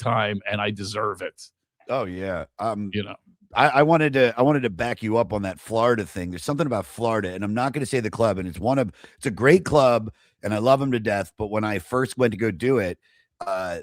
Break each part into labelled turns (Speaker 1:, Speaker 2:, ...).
Speaker 1: time, and I deserve it.
Speaker 2: Oh yeah.
Speaker 1: You know.
Speaker 2: I wanted to back you up on that Florida thing. There's something about Florida, and I'm not going to say the club, and it's a great club, and I love them to death. But when I first went to go do it,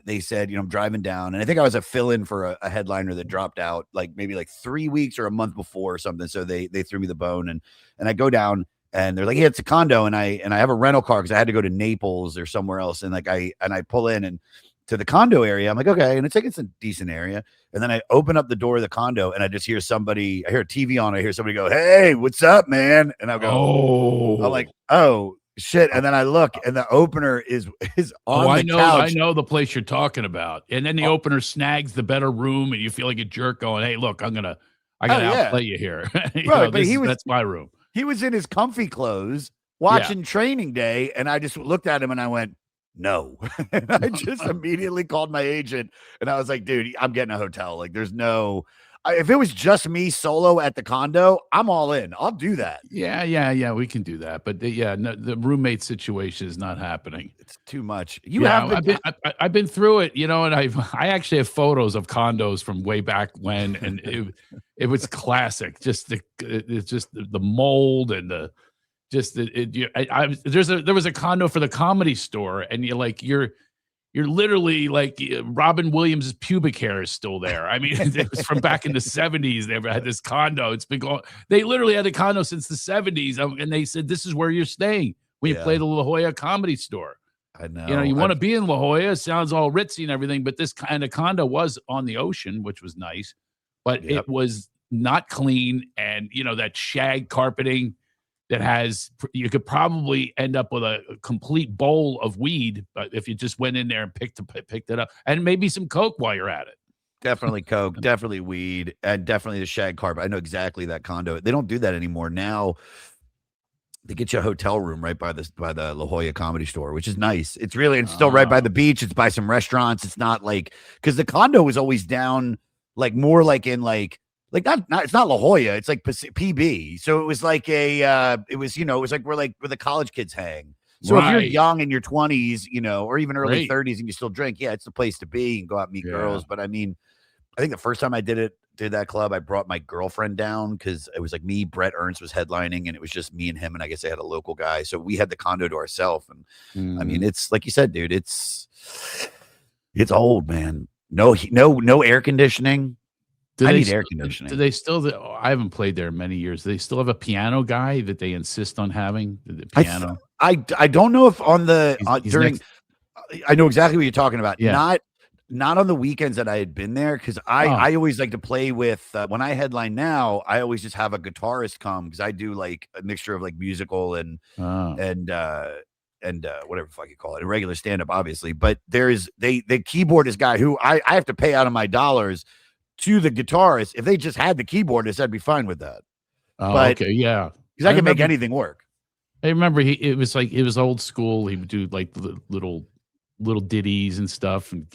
Speaker 2: they said, I'm driving down, and I think I was a fill-in for a headliner that dropped out like maybe like 3 weeks or a month before or something. So they threw me the bone, and I go down, and they're like, "Yeah, it's a condo," and I have a rental car because I had to go to Naples or somewhere else, and like I pull in and to the condo area. I'm like, okay, and it's a decent area. And then I open up the door of the condo, and I just hear I hear a TV on. I hear somebody go, "Hey, what's up, man?" And I go, I'm like, "Oh shit!" And then I look, and the opener is on the couch.
Speaker 1: I know the place you're talking about. And then the opener snags the better room, and you feel like a jerk going, "Hey, look, I gotta outplay you here."
Speaker 2: But
Speaker 1: that's my room.
Speaker 2: He was in his comfy clothes watching Training Day, and I just looked at him and I went, "No." And I just immediately called my agent, and I was like, "Dude, I'm getting a hotel. Like, there's no, if it was just me solo at the condo, I'm all in. I'll do that."
Speaker 1: Yeah, we can do that. But the roommate situation is not happening.
Speaker 2: It's too much.
Speaker 1: I've been through it, and I actually have photos of condos from way back when, and it was classic. Just the mold and the. There was a condo for the Comedy Store, and you're literally like Robin Williams' pubic hair is still there. I mean, it was from back in the 70s. They ever had this condo. It's been going. They literally had the condo since the 70s, and they said this is where you're staying when you play the La Jolla Comedy Store.
Speaker 2: I know.
Speaker 1: You want to be in La Jolla. It sounds all ritzy and everything, but this kind of condo was on the ocean, which was nice, but it was not clean, and that shag carpeting. You could probably end up with a complete bowl of weed, but if you just went in there and picked it up, and maybe some coke while you're at it.
Speaker 2: Definitely coke, definitely weed, and definitely the shag carpet. I know exactly that condo. They don't do that anymore. Now they get you a hotel room right by the La Jolla Comedy Store, which is nice. It's still right by the beach. It's by some restaurants. It's not like, because the condo was always down like more like in like not it's not La Jolla, it's like PB. So it was like it was like where the college kids hang. So if you're young in your 20s, or even early 30s and you still drink, it's the place to be and go out and meet girls. But I mean, I think the first time I did that club, I brought my girlfriend down because it was like me, Brett Ernst was headlining, and it was just me and him, and I guess I had a local guy. So we had the condo to ourselves. And I mean, it's like you said, dude, it's old, man. No air conditioning. I need air conditioning.
Speaker 1: Do they still? I haven't played there in many years. Do they still have a piano guy that they insist on having the piano?
Speaker 2: I don't know if on the during. I know exactly what you're talking about. Yeah. Not on the weekends that I had been there, because I always like to play with when I headline now. I always just have a guitarist come, because I do like a mixture of like musical and whatever the fuck you call it, a regular stand up, obviously. But there's the keyboardist guy who I have to pay out of my dollars to the guitarist. If they just had the keyboardist, I'd be fine with that.
Speaker 1: Okay, yeah,
Speaker 2: because I can make anything work.
Speaker 1: I remember it was old school. He would do like little ditties and stuff. And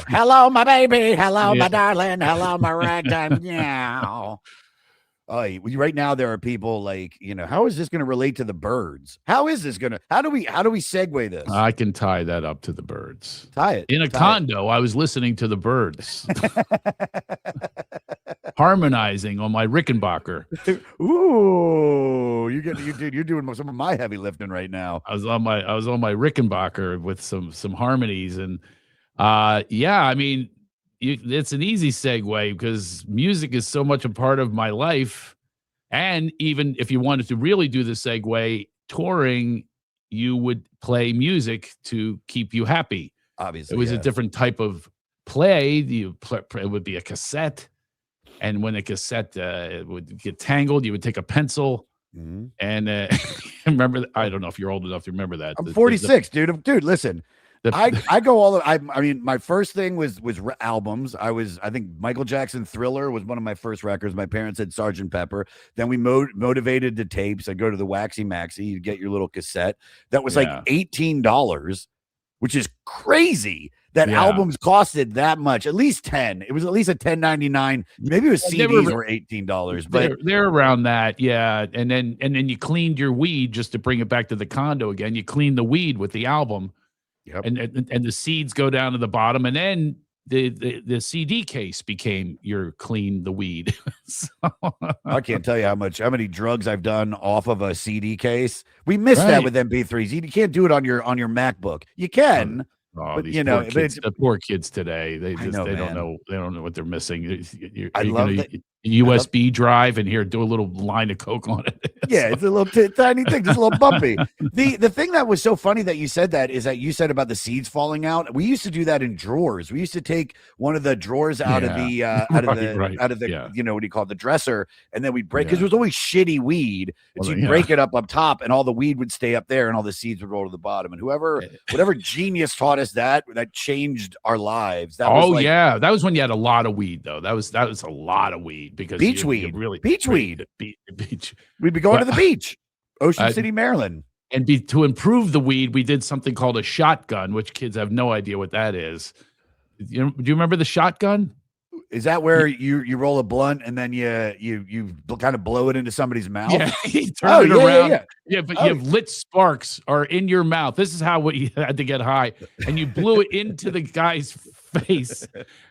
Speaker 2: hello, my baby. Hello, my darling. Hello, my ragtime. Yeah. Right now there are people like, how is this going to relate to the Byrds? How do we segue this?
Speaker 1: I can tie that up to the Byrds.
Speaker 2: Tie it
Speaker 1: in a condo. I was listening to the Byrds harmonizing on my Rickenbacker.
Speaker 2: Ooh, you're doing some of my heavy lifting right now.
Speaker 1: I was on my Rickenbacker with some harmonies, and I mean, it's an easy segue because music is so much a part of my life. And even if you wanted to really do the segue, touring, you would play music to keep you happy.
Speaker 2: Obviously,
Speaker 1: it was a different type of play. It would be a cassette. And when a cassette would get tangled, you would take a pencil. And remember, I don't know if you're old enough to remember that.
Speaker 2: I'm 46, dude. Dude, listen. I go all the. I mean, my first thing was albums. I think Michael Jackson Thriller was one of my first records. My parents had Sgt. Pepper. Then we motivated to tapes. I go to the Waxy Maxi. You get your little cassette. That was like $18, which is crazy. That albums costed that much. At least 10. It was at least a $10.99. Maybe it was CDs were $18, but
Speaker 1: they're around that. Yeah, and then you cleaned your weed just to bring it back to the condo again. You cleaned the weed with the album.
Speaker 2: Yep.
Speaker 1: And the seeds go down to the bottom, and then the CD case became your clean the weed. So,
Speaker 2: I can't tell you how many drugs I've done off of a CD case. We miss that with MP3s. You can't do it on your MacBook. You can, but
Speaker 1: these poor kids, the poor kids today, they don't know what they're missing.
Speaker 2: I love that.
Speaker 1: USB drive and here, do a little line of coke on it.
Speaker 2: Yeah, it's a little tiny thing, just a little bumpy. The thing that was so funny that you said that is that you said about the seeds falling out. We used to do that in drawers. We used to take one of the drawers out of the you know, what do you call it, the dresser, and then we'd break, because it was always shitty weed, and so you'd break it up top, and all the weed would stay up there, and all the seeds would roll to the bottom. And whatever genius taught us that changed our lives.
Speaker 1: That was when you had a lot of weed, though. That was a lot of weed. Because
Speaker 2: beachweed,
Speaker 1: beach.
Speaker 2: We'd be going to the beach, Ocean City, Maryland.
Speaker 1: And to improve the weed, we did something called a shotgun, which kids have no idea what that is. Do you remember the shotgun?
Speaker 2: Is that where you roll a blunt and then you kind of blow it into somebody's mouth?
Speaker 1: Yeah, you turn it around. Yeah, but you have lit sparks are in your mouth. This is how you had to get high, and you blew it into the guy's face,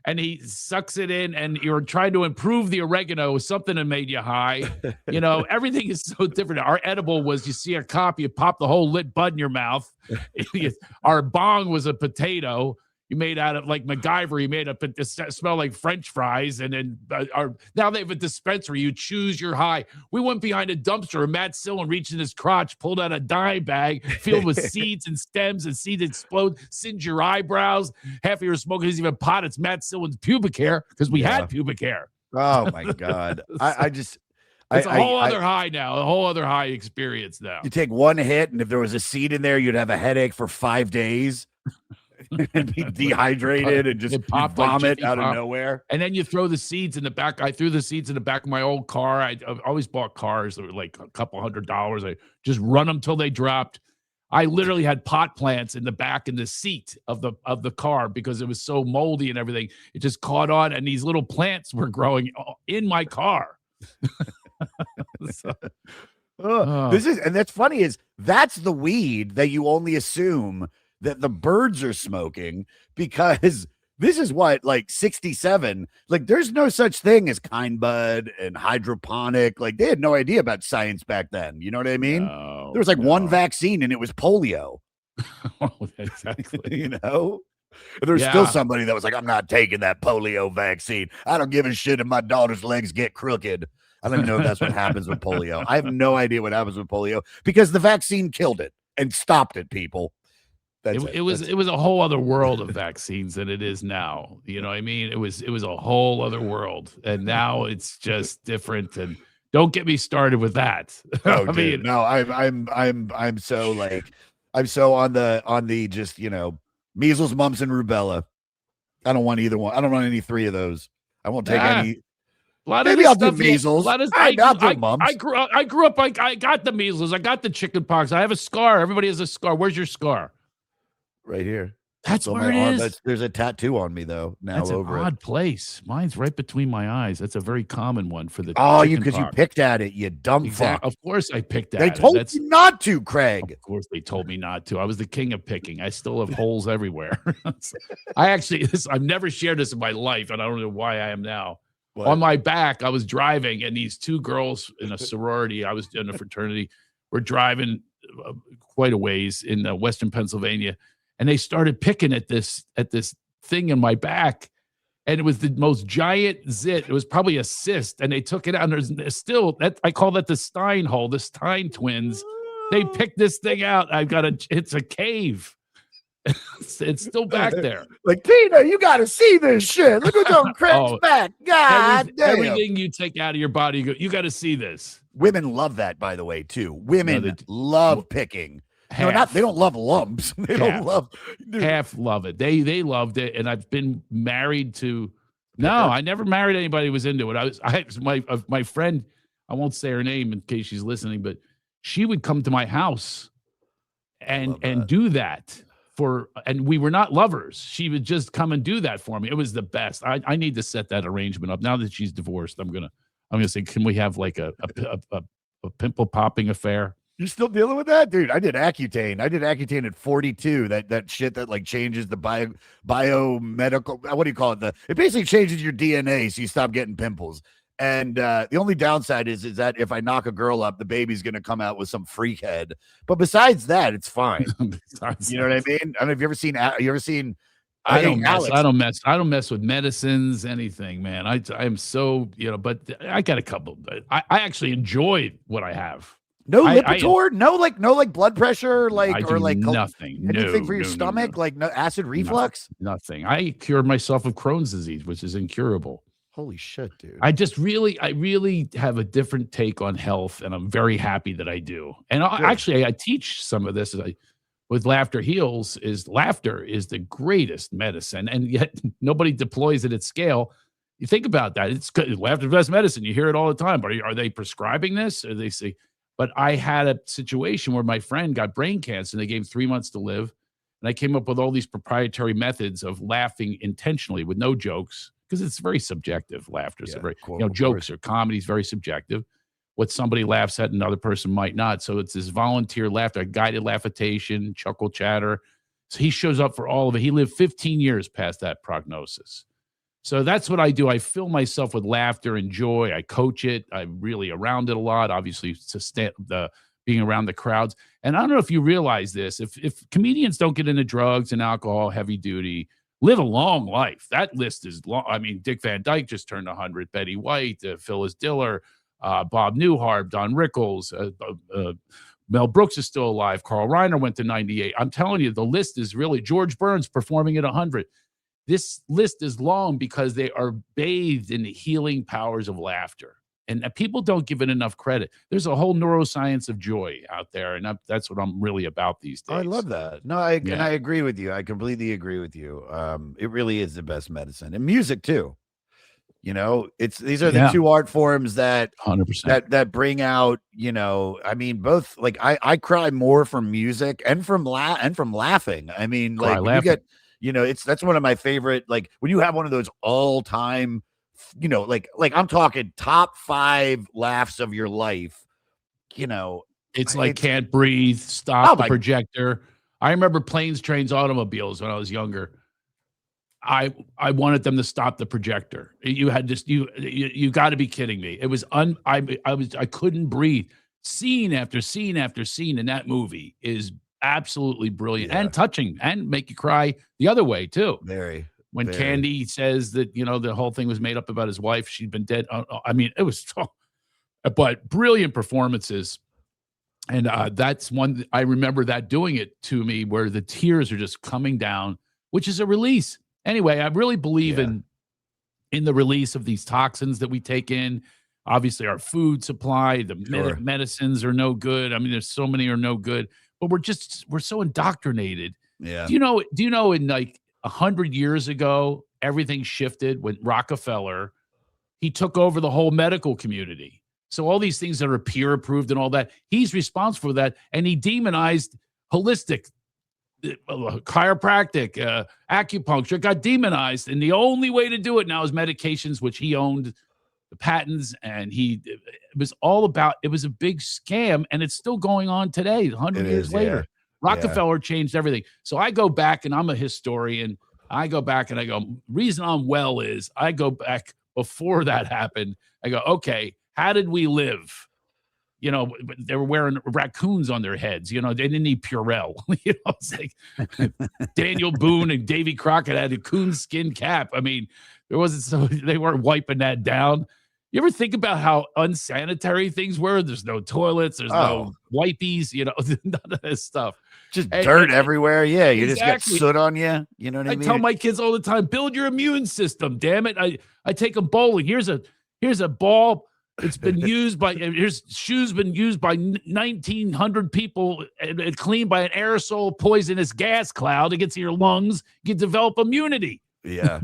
Speaker 1: and he sucks it in, and you're trying to improve the oregano, something that made you high. You know, everything is so different. Our edible was, you see a cop, you pop the whole lit bud in your mouth. Our bong was a potato. You made out of like MacGyver. You made it smell like French fries. And then now they have a dispensary. You choose your high. We went behind a dumpster, and Matt Sillon reached in his crotch, pulled out a dye bag filled with seeds and stems, and seeds explode, singe your eyebrows. Half of your smoking isn't even pot. It's Matt Sillon's pubic hair, because we had pubic hair.
Speaker 2: Oh my God.
Speaker 1: It's a whole other high now, a whole other high experience now.
Speaker 2: You take one hit, and if there was a seed in there, you'd have a headache for 5 days. And be dehydrated and just vomit out of nowhere.
Speaker 1: And then you throw the seeds in the back. I threw the seeds in the back of my old car. I always bought cars that were like a couple $100. I just run them till they dropped. I literally had pot plants in the back in the seat of the car because it was so moldy and everything. It just caught on, and these little plants were growing in my car.
Speaker 2: And that's funny, is that's the weed that you only assume that the Byrds are smoking, because this is what, like 67, like there's no such thing as kind bud and hydroponic. Like they had no idea about science back then. You know what I mean? There was like one vaccine, and it was polio.
Speaker 1: Exactly.
Speaker 2: You know, there's still somebody that was like, I'm not taking that polio vaccine. I don't give a shit if my daughter's legs get crooked. I don't even know if that's what happens with polio. I have no idea what happens with polio, because the vaccine killed it and stopped it, people.
Speaker 1: It was a whole other world of vaccines than it is now. You know what I mean? It was a whole other world, and now it's just different. And don't get me started with that.
Speaker 2: Oh, dude, no, I'm so like, I'm so on the just, you know, measles, mumps, and rubella. I don't want either one. I don't want any 3 of those. I won't take any. Maybe I'll do measles. I'll do mumps.
Speaker 1: I grew up. I got the measles. I got the chicken pox. I have a scar. Everybody has a scar. Where's your scar?
Speaker 2: Right here.
Speaker 1: That's where it is.
Speaker 2: There's a tattoo on me though. Now
Speaker 1: that's
Speaker 2: over
Speaker 1: an odd place. Mine's right between my eyes. That's a very common one for the.
Speaker 2: Because you picked at it, you dumb fuck.
Speaker 1: Of course, I picked at
Speaker 2: it. They told you not to, Craig.
Speaker 1: Of course, they told me not to. I was the king of picking. I still have holes everywhere. I've never shared this in my life, and I don't know why I am now. What? On my back, I was driving, and these 2 girls in a sorority, I was in a fraternity, were driving quite a ways in Western Pennsylvania. And they started picking at this thing in my back, and it was the most giant zit. It was probably a cyst, and they took it out. And there's still that, I call that the Stein hole, the Stein twins. They picked this thing out. It's a cave. It's still back there.
Speaker 2: Like, Tina, you got to see this shit. Look what's on Craig's back. God damn.
Speaker 1: Everything you take out of your body, you got to see this.
Speaker 2: Women love that, by the way, too. Women love picking.
Speaker 1: Half.
Speaker 2: They don't love lumps.
Speaker 1: Half love it. They loved it, and I've been married to. No, I never married anybody who was into it. My friend. I won't say her name in case she's listening, but she would come to my house and do that and we were not lovers. She would just come and do that for me. It was the best. I need to set that arrangement up now that she's divorced. I'm gonna say, can we have like a pimple popping affair?
Speaker 2: You're still dealing with that, dude? I did Accutane. I did Accutane at 42. That shit that like changes the biomedical. What do you call it? It basically changes your DNA, so you stop getting pimples. And the only downside is that if I knock a girl up, the baby's gonna come out with some freak head. But besides that, it's fine. You know what I mean? I don't know if you ever seen. You ever seen?
Speaker 1: I don't mess. I don't mess with medicines, anything, man. I am so, but I got a couple. I actually enjoy what I have.
Speaker 2: No Lipitor, no like blood pressure,
Speaker 1: nothing.
Speaker 2: Anything for your stomach, like no acid reflux.
Speaker 1: Nothing. I cured myself of Crohn's disease, which is incurable.
Speaker 2: Holy shit, dude!
Speaker 1: I really have a different take on health, and I'm very happy that I do. And I teach some of this. With Laughter Heals, laughter is the greatest medicine, and yet nobody deploys it at scale. You think about that. It's good. Laughter's best medicine. You hear it all the time. But are they prescribing this? Or they say, but I had a situation where my friend got brain cancer and they gave him 3 months to live. And I came up with all these proprietary methods of laughing intentionally with no jokes, because it's very subjective. Laughter is jokes or comedy is very subjective. What somebody laughs at, another person might not. So it's this volunteer laughter, guided laughitation, chuckle chatter. So he shows up for all of it. He lived 15 years past that prognosis. So that's what I do. I fill myself with laughter and joy. I coach it. I'm really around it a lot, obviously, being around the crowds. And I don't know if you realize this. If comedians don't get into drugs and alcohol, heavy duty, live a long life. That list is long. I mean, Dick Van Dyke just turned 100. Betty White, Phyllis Diller, Bob Newhart, Don Rickles, Mel Brooks is still alive. Carl Reiner went to 98. I'm telling you, the list is really George Burns performing at 100. This list is long because they are bathed in the healing powers of laughter. And people don't give it enough credit. There's a whole neuroscience of joy out there. And that's what I'm really about these days.
Speaker 2: I love that. No, and I agree with you. I completely agree with you. It really is the best medicine. And music too. These are the two art forms that
Speaker 1: 100%
Speaker 2: that bring out, I mean, both like I cry more from music and from laughing. I mean, like you get, that's one of my favorite, like when you have one of those all time, like I'm talking top 5 laughs of your life,
Speaker 1: it's like Can't Breathe, Stop the Projector. I remember Planes, Trains, Automobiles when I was younger. I wanted them to stop the projector. You had just you got to be kidding me. It was I couldn't breathe. Scene after scene after scene in that movie is absolutely brilliant and touching and make you cry the other way too. When Candy says that the whole thing was made up about his wife, she'd been dead. I mean, it was but brilliant performances. And that's one I remember that doing it to me, where the tears are just coming down, which is a release. Anyway, I really believe in the release of these toxins that we take in. Obviously, our food supply, the medicines are no good. I mean, there's so many are no good, but we're so indoctrinated.
Speaker 2: Yeah.
Speaker 1: Do you know in like 100 years ago, everything shifted when Rockefeller, he took over the whole medical community. So all these things that are peer approved and all that, he's responsible for that. And he demonized holistic chiropractic, acupuncture got demonized, and the only way to do it now is medications, which he owned the patents, and it was a big scam, and it's still going on today 100 years later. Rockefeller changed everything. So I go back, and I'm a historian. I go back and I go, reason I'm well is I go back before that happened. I go, okay, how did we live? They were wearing raccoons on their heads. They didn't need Purell. It's like Daniel Boone and Davy Crockett had a coonskin cap. I mean, they weren't wiping that down. You ever think about how unsanitary things were? There's no toilets. There's no wipies, none of this stuff.
Speaker 2: Just dirt everywhere. Yeah, you just got soot on you. You know what I mean?
Speaker 1: I tell my kids all the time, build your immune system, damn it. I take them bowling. Here's a ball. It's been used by shoes been used by 1,900 people and cleaned by an aerosol poisonous gas cloud. It gets in your lungs. You can develop immunity.
Speaker 2: Yeah.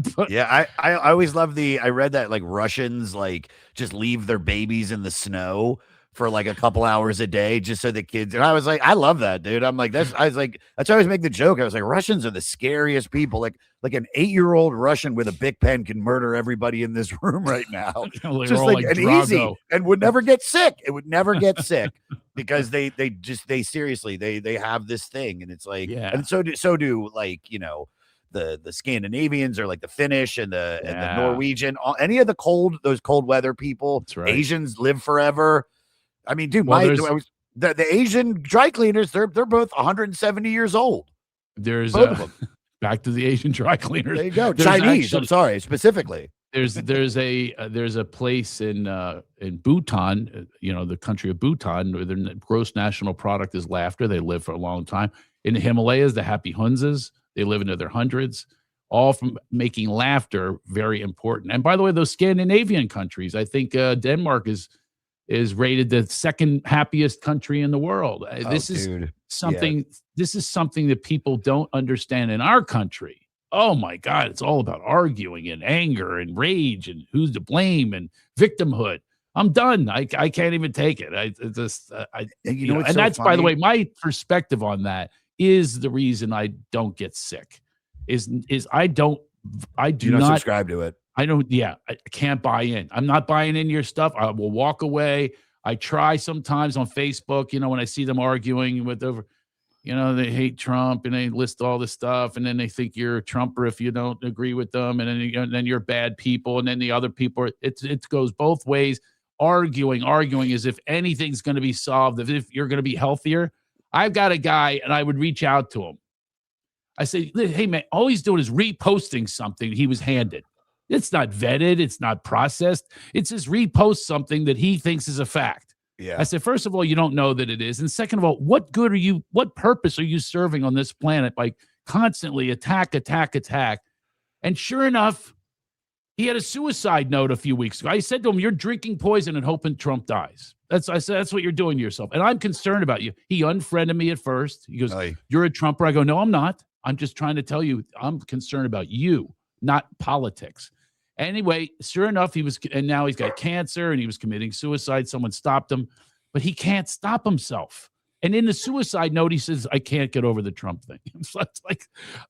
Speaker 2: I always love I read that like Russians like just leave their babies in the snow for like a couple hours a day just so the kids. And I was like, I love that, dude. I'm like, that's why I always make the joke. I was like, Russians are the scariest people. Like an 8-year-old Russian with a big pen can murder everybody in this room right now. Just like an easy, and would never get sick. It would never get sick because they seriously, they have this thing. And it's like, and so do like, you know, the Scandinavians or like the Finnish and the Norwegian, any of those cold weather people.
Speaker 1: That's right.
Speaker 2: Asians live forever. I mean, dude, the Asian dry cleaners, they're both 170 years old.
Speaker 1: There's back to the Asian dry cleaners.
Speaker 2: There you go. Chinese. I'm sorry, specifically.
Speaker 1: There's a place in Bhutan, you know, the country of Bhutan, where their gross national product is laughter. They live for a long time. In the Himalayas, the happy Hunzas, they live into their hundreds, all from making laughter very important. And by the way, those Scandinavian countries, I think Denmark is rated the second happiest country in the world. This is something that people don't understand in our country. Oh my God, it's all about arguing and anger and rage and who's to blame and victimhood. I'm done. I can't even take it. And that's funny? By the way, my perspective on that is the reason I don't get sick. I do not
Speaker 2: subscribe to it.
Speaker 1: I can't buy in. I'm not buying into your stuff. I will walk away. I try sometimes on Facebook, you know, when I see them arguing with you know, they hate Trump and they list all this stuff, and then they think you're a Trumper if you don't agree with them, and then you're bad people, and then the other people it goes both ways. Arguing as if anything's going to be solved, as if you're going to be healthier. I've got a guy, and I would reach out to him. I say, hey man, all he's doing is reposting something he was handed. It's not vetted. It's not processed. It's just repost something that he thinks is a fact.
Speaker 2: Yeah.
Speaker 1: I said, first of all, you don't know that it is. And second of all, what purpose are you serving on this planet by constantly attack? And sure enough, he had a suicide note a few weeks ago. I said to him, you're drinking poison and hoping Trump dies. I said, that's what you're doing to yourself. And I'm concerned about you. He unfriended me at first. He goes, you're a Trumper. I go, no, I'm not. I'm just trying to tell you, I'm concerned about you, not politics. Anyway, sure enough, and now he's got cancer and he was committing suicide. Someone stopped him, but he can't stop himself. And in the suicide note, he says, I can't get over the Trump thing. So it's like,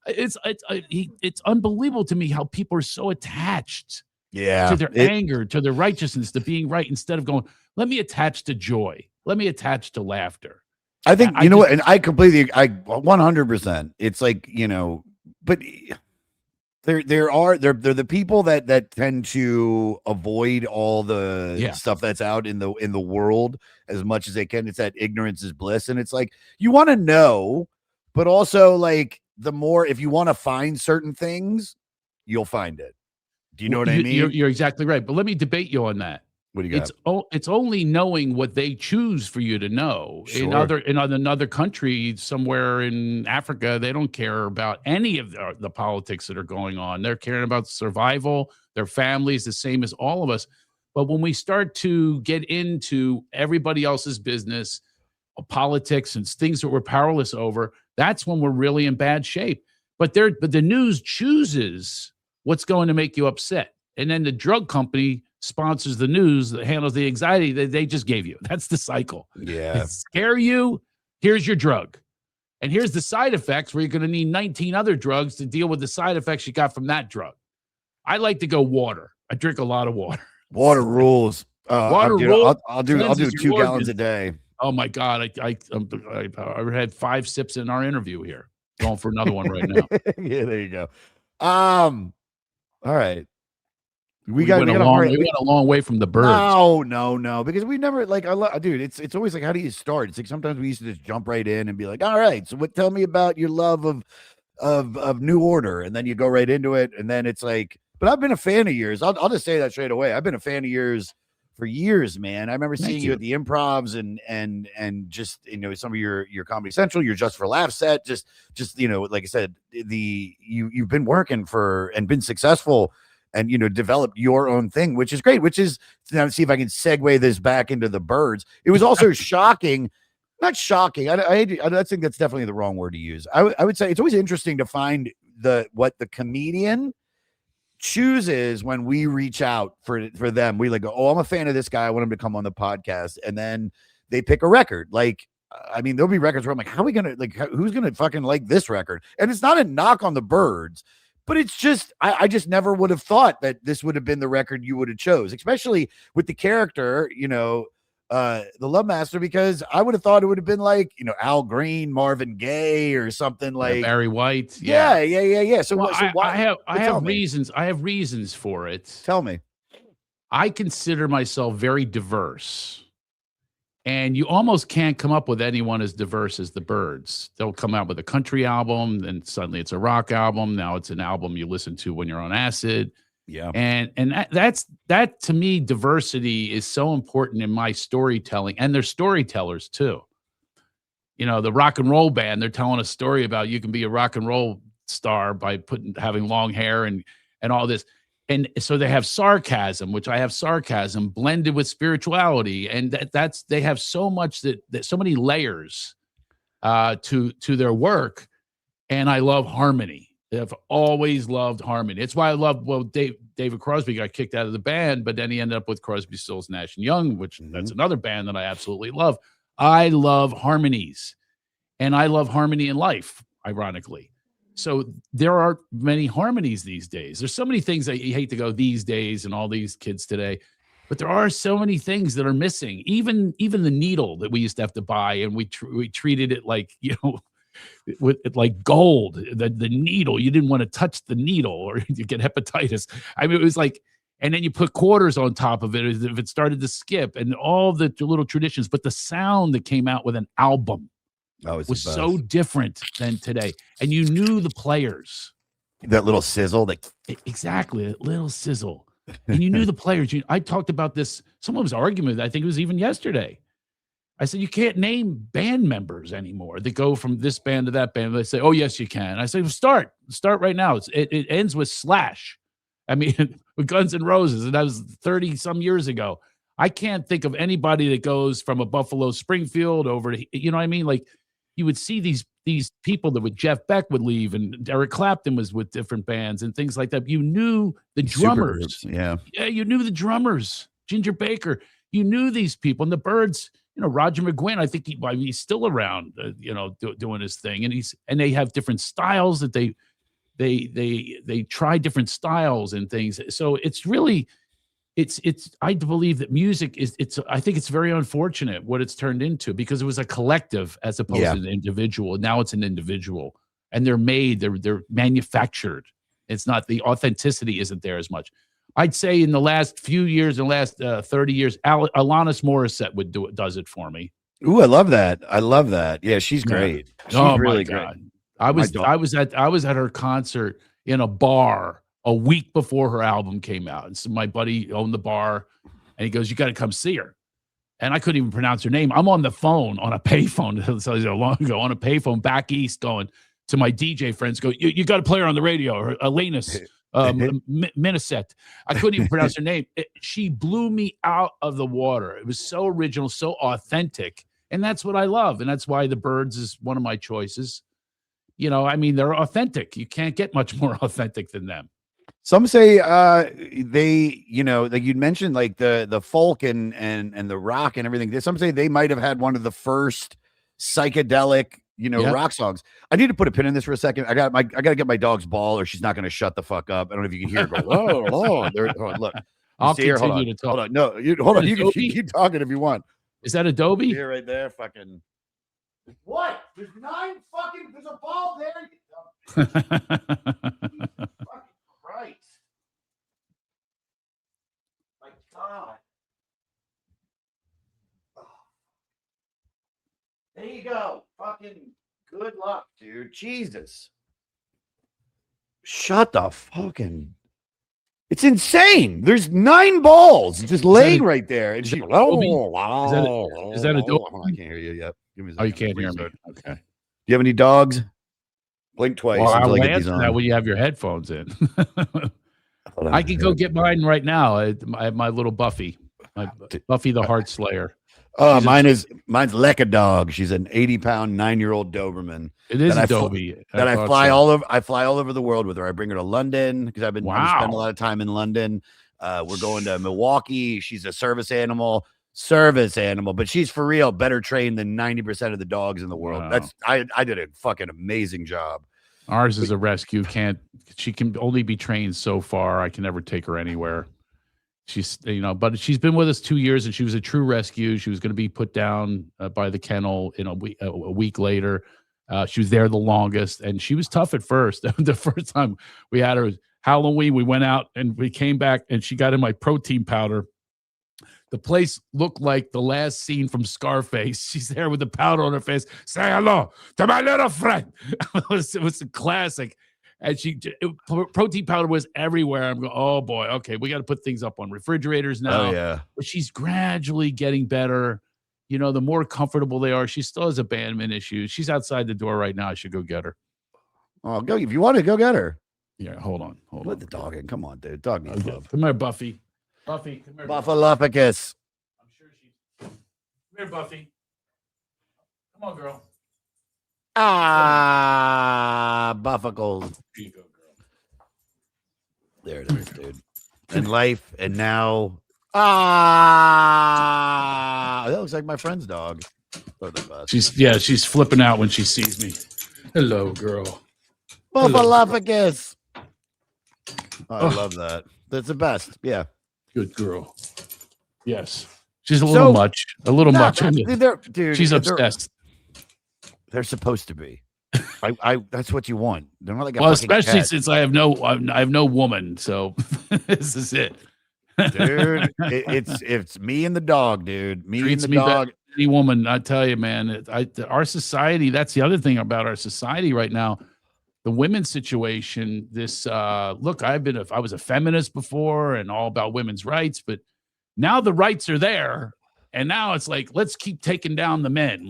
Speaker 1: it's unbelievable to me how people are so attached to their anger, to their righteousness, to being right, instead of going, let me attach to joy. Let me attach to laughter.
Speaker 2: I think, you know what? And I 100%. It's like, you know, but they're the people that tend to avoid all the stuff that's out in the world as much as they can. It's that ignorance is bliss. And it's like, you want to know, but also like the more, if you want to find certain things, you'll find it. Do you know what I mean?
Speaker 1: You're exactly right. But let me debate you on that.
Speaker 2: What do you got?
Speaker 1: It's only knowing what they choose for you to know.
Speaker 2: Sure.
Speaker 1: In another country, somewhere in Africa, they don't care about any of the politics that are going on. They're caring about survival, their families, the same as all of us. But when we start to get into everybody else's business, politics and things that we're powerless over, that's when we're really in bad shape. But the news chooses what's going to make you upset, and then the drug company sponsors the news that handles the anxiety that they just gave you. That's the cycle.
Speaker 2: Yeah.
Speaker 1: Scare you. Here's your drug. And here's the side effects, where you're going to need 19 other drugs to deal with the side effects you got from that drug. I like to go water. I drink a lot of water.
Speaker 2: Water rules.
Speaker 1: Water rules.
Speaker 2: I'll do 2 gallons a day.
Speaker 1: Oh my God. I had 5 sips in our interview here. Going for another one right now.
Speaker 2: Yeah, there you go. All right. We went a
Speaker 1: long way from the Byrds.
Speaker 2: No, because we never dude. It's always like, how do you start? It's like sometimes we used to just jump right in and be like, all right, so tell me about your love of New Order, and then you go right into it, and then it's like, but I've been a fan of yours. I'll just say that straight away. I've been a fan of yours for years, man. I remember seeing you at the Improvs and just, you know, some of your Comedy Central, your Just for Laughs set, just you know, like I said, you've been working and been successful. And, you know, develop your own thing, which is great, which is, now see if I can segue this back into the Byrds. It was also shocking, not shocking. I think that's definitely the wrong word to use. I would say it's always interesting to find what the comedian chooses when we reach out for them. We like, oh, I'm a fan of this guy. I want him to come on the podcast. And then they pick a record. Like, I mean, there'll be records where I'm like, how are we going to like, who's going to fucking like this record? And it's not a knock on the Byrds, but it's just, I just never would have thought that this would have been the record you would have chose, especially with the character, you know, the Love Master, because I would have thought it would have been like, you know, Al Green, Marvin Gaye, or something like
Speaker 1: Barry White.
Speaker 2: Yeah. So,
Speaker 1: well,
Speaker 2: so why,
Speaker 1: I have reasons. I have reasons for it.
Speaker 2: Tell me.
Speaker 1: I consider myself very diverse, and you almost can't come up with anyone as diverse as the Byrds. They'll come out with a country album, then suddenly it's a rock album. Now it's an album you listen to when you're on acid.
Speaker 2: Yeah.
Speaker 1: And that to me, diversity is so important in my storytelling, and they're storytellers too. You know, the rock and roll band, they're telling a story about you can be a rock and roll star by having long hair and all this. And so they have sarcasm, which I have sarcasm blended with spirituality. And they have so much that so many layers to their work. And I love harmony. I've always loved harmony. It's why I love, David Crosby got kicked out of the band, but then he ended up with Crosby, Stills, Nash and Young, which that's another band that I absolutely love. I love harmonies, and I love harmony in life, ironically. So there are many harmonies these days. There's so many things that you hate to go these days and all these kids today, but there are so many things that are missing. Even the needle that we used to have to buy, and we treated it like, you know, with like gold, the needle. You didn't want to touch the needle or you get hepatitis. I mean, it was like, and then you put quarters on top of it if it started to skip, and all the little traditions. But the sound that came out with an album was so different than today. And you knew the players.
Speaker 2: That little sizzle.
Speaker 1: Exactly, that little sizzle. And you knew the players. I talked about this. Someone was arguing, I think it was even yesterday. I said, you can't name band members anymore. They go from this band to that band. They say, oh, yes, you can. I say, well, start right now. It ends with Slash. I mean, with Guns N' Roses, and that was 30 some years ago. I can't think of anybody that goes from a Buffalo Springfield over to, you know what I mean? Like, you would see these people that would, Jeff Beck would leave, and Eric Clapton was with different bands and things like that. You knew the drummers.
Speaker 2: Yeah,
Speaker 1: you knew the drummers. Ginger Baker. You knew these people. And the Byrds, you know, Roger McGuinn, I think he's still around, you know, doing his thing. And they have different styles that they try different styles and things. So it's really, I believe that music I think it's very unfortunate what it's turned into, because it was a collective as opposed to an individual. Now it's an individual, and they're manufactured. It's not, the authenticity isn't there as much. I'd say in the last few years, in the last 30 years, Alanis Morissette does it for me.
Speaker 2: Ooh, I love that. Yeah, she's great. She's really great.
Speaker 1: I was at her concert in a bar a week before her album came out. And so my buddy owned the bar, and he goes, you got to come see her. And I couldn't even pronounce her name. I'm on the phone, on a payphone, so long ago, on a payphone back east, going to my DJ friends, go, you got to play her on the radio, or Alanis Morissette. I couldn't even pronounce her name. She blew me out of the water. It was so original, so authentic. And that's what I love. And that's why the Byrds is one of my choices. You know, I mean, they're authentic. You can't get much more authentic than them.
Speaker 2: Some say they, you know, like you'd mentioned, like the folk and the rock and everything. Some say they might have had one of the first psychedelic, you know, rock songs. I need to put a pin in this for a second. I got to get my dog's ball, or she's not going to shut the fuck up. I don't know if you can hear her go, oh, look.
Speaker 1: I'll continue to talk.
Speaker 2: Hold on. No, hold on. You can keep talking if you want.
Speaker 1: Is that Adobe?
Speaker 2: Here, right there. Fucking. What? There's a ball there. Fucking Christ. My God. Oh. There you go. Fucking good luck, dude. Jesus. Shut the fucking. It's insane. There's 9 balls just laying right there. It's like,
Speaker 1: is that Adobe?
Speaker 2: I can't hear you yet. Give me a
Speaker 1: Oh, you
Speaker 2: second.
Speaker 1: can't hear me. Okay.
Speaker 2: Do you have any dogs? Blink twice.
Speaker 1: Well,
Speaker 2: until
Speaker 1: I'll
Speaker 2: I get these
Speaker 1: answer
Speaker 2: on.
Speaker 1: that when you have your headphones in. I can go get mine right now. I have my little Buffy, Buffy the Heart Slayer.
Speaker 2: Oh, mine's Lecca Dog. She's an 80-pound, 9-year-old Doberman.
Speaker 1: It is a Dobie.
Speaker 2: I fly all over. I fly all over the world with her. I bring her to London because I've been spending a lot of time in London. We're going to Milwaukee. She's a service animal, but she's for real better trained than 90% of the dogs in the world.
Speaker 1: Wow.
Speaker 2: I did a fucking amazing job.
Speaker 1: Ours is a rescue. She can only be trained so far. I can never take her anywhere. She's, but she's been with us 2 years, and she was a true rescue. She was going to be put down by the kennel in a week later. She was there the longest, and she was tough at first. The first time we had her was Halloween. We went out and we came back, and she got in my protein powder. The place looked like the last scene from Scarface. She's there with the powder on her face. Say hello to my little friend. It was a classic. And protein powder was everywhere. I'm going, oh boy, okay, we got to put things up on refrigerators now.
Speaker 2: Oh yeah.
Speaker 1: But she's gradually getting better. The more comfortable they are. She still has abandonment issues. She's outside the door right now. I should go get her.
Speaker 2: Oh, go if you want to go get her.
Speaker 1: Yeah, hold on.
Speaker 2: Let the dog in. Come on, dude. Dog needs love.
Speaker 1: Come here, Buffy. Buffy, come here.
Speaker 2: Buffalopicus.
Speaker 1: I'm sure she's. Come here, Buffy. Come on, girl.
Speaker 2: Buffacles.
Speaker 1: Here you go, girl.
Speaker 2: There it is, dude. And life, and now. That looks like my friend's dog.
Speaker 1: She's flipping out when she sees me. Hello, girl.
Speaker 2: Buffalopicus. I love that. That's the best. Yeah.
Speaker 1: Good girl. Yes. She's a little much.
Speaker 2: Dude,
Speaker 1: she's obsessed.
Speaker 2: They're supposed to be. That's what you want. They're not like
Speaker 1: especially
Speaker 2: cat.
Speaker 1: Since I have no woman, so this is it.
Speaker 2: Dude, it's me and the dog, dude.
Speaker 1: Treats me dog. Any woman, I tell you, man. Our society. That's the other thing about our society right now. The women's situation. Look, I was a feminist before and all about women's rights, but now the rights are there, and now it's like let's keep taking down the men.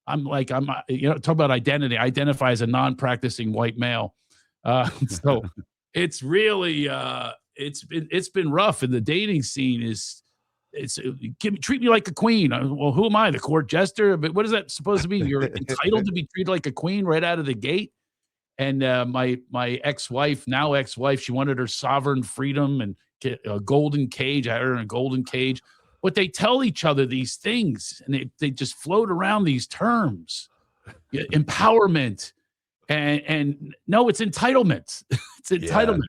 Speaker 1: Talk about identity. I identify as a non-practicing white male, so it's really it's been rough, and the dating scene treat me like a queen. Well, who am I, the court jester? But what is that supposed to be? You're entitled to be treated like a queen right out of the gate. And my ex-wife, she wanted her sovereign freedom and get a golden cage. I had her in a golden cage. But they tell each other these things, and they just float around these terms, empowerment, and no, it's entitlement. It's entitlement.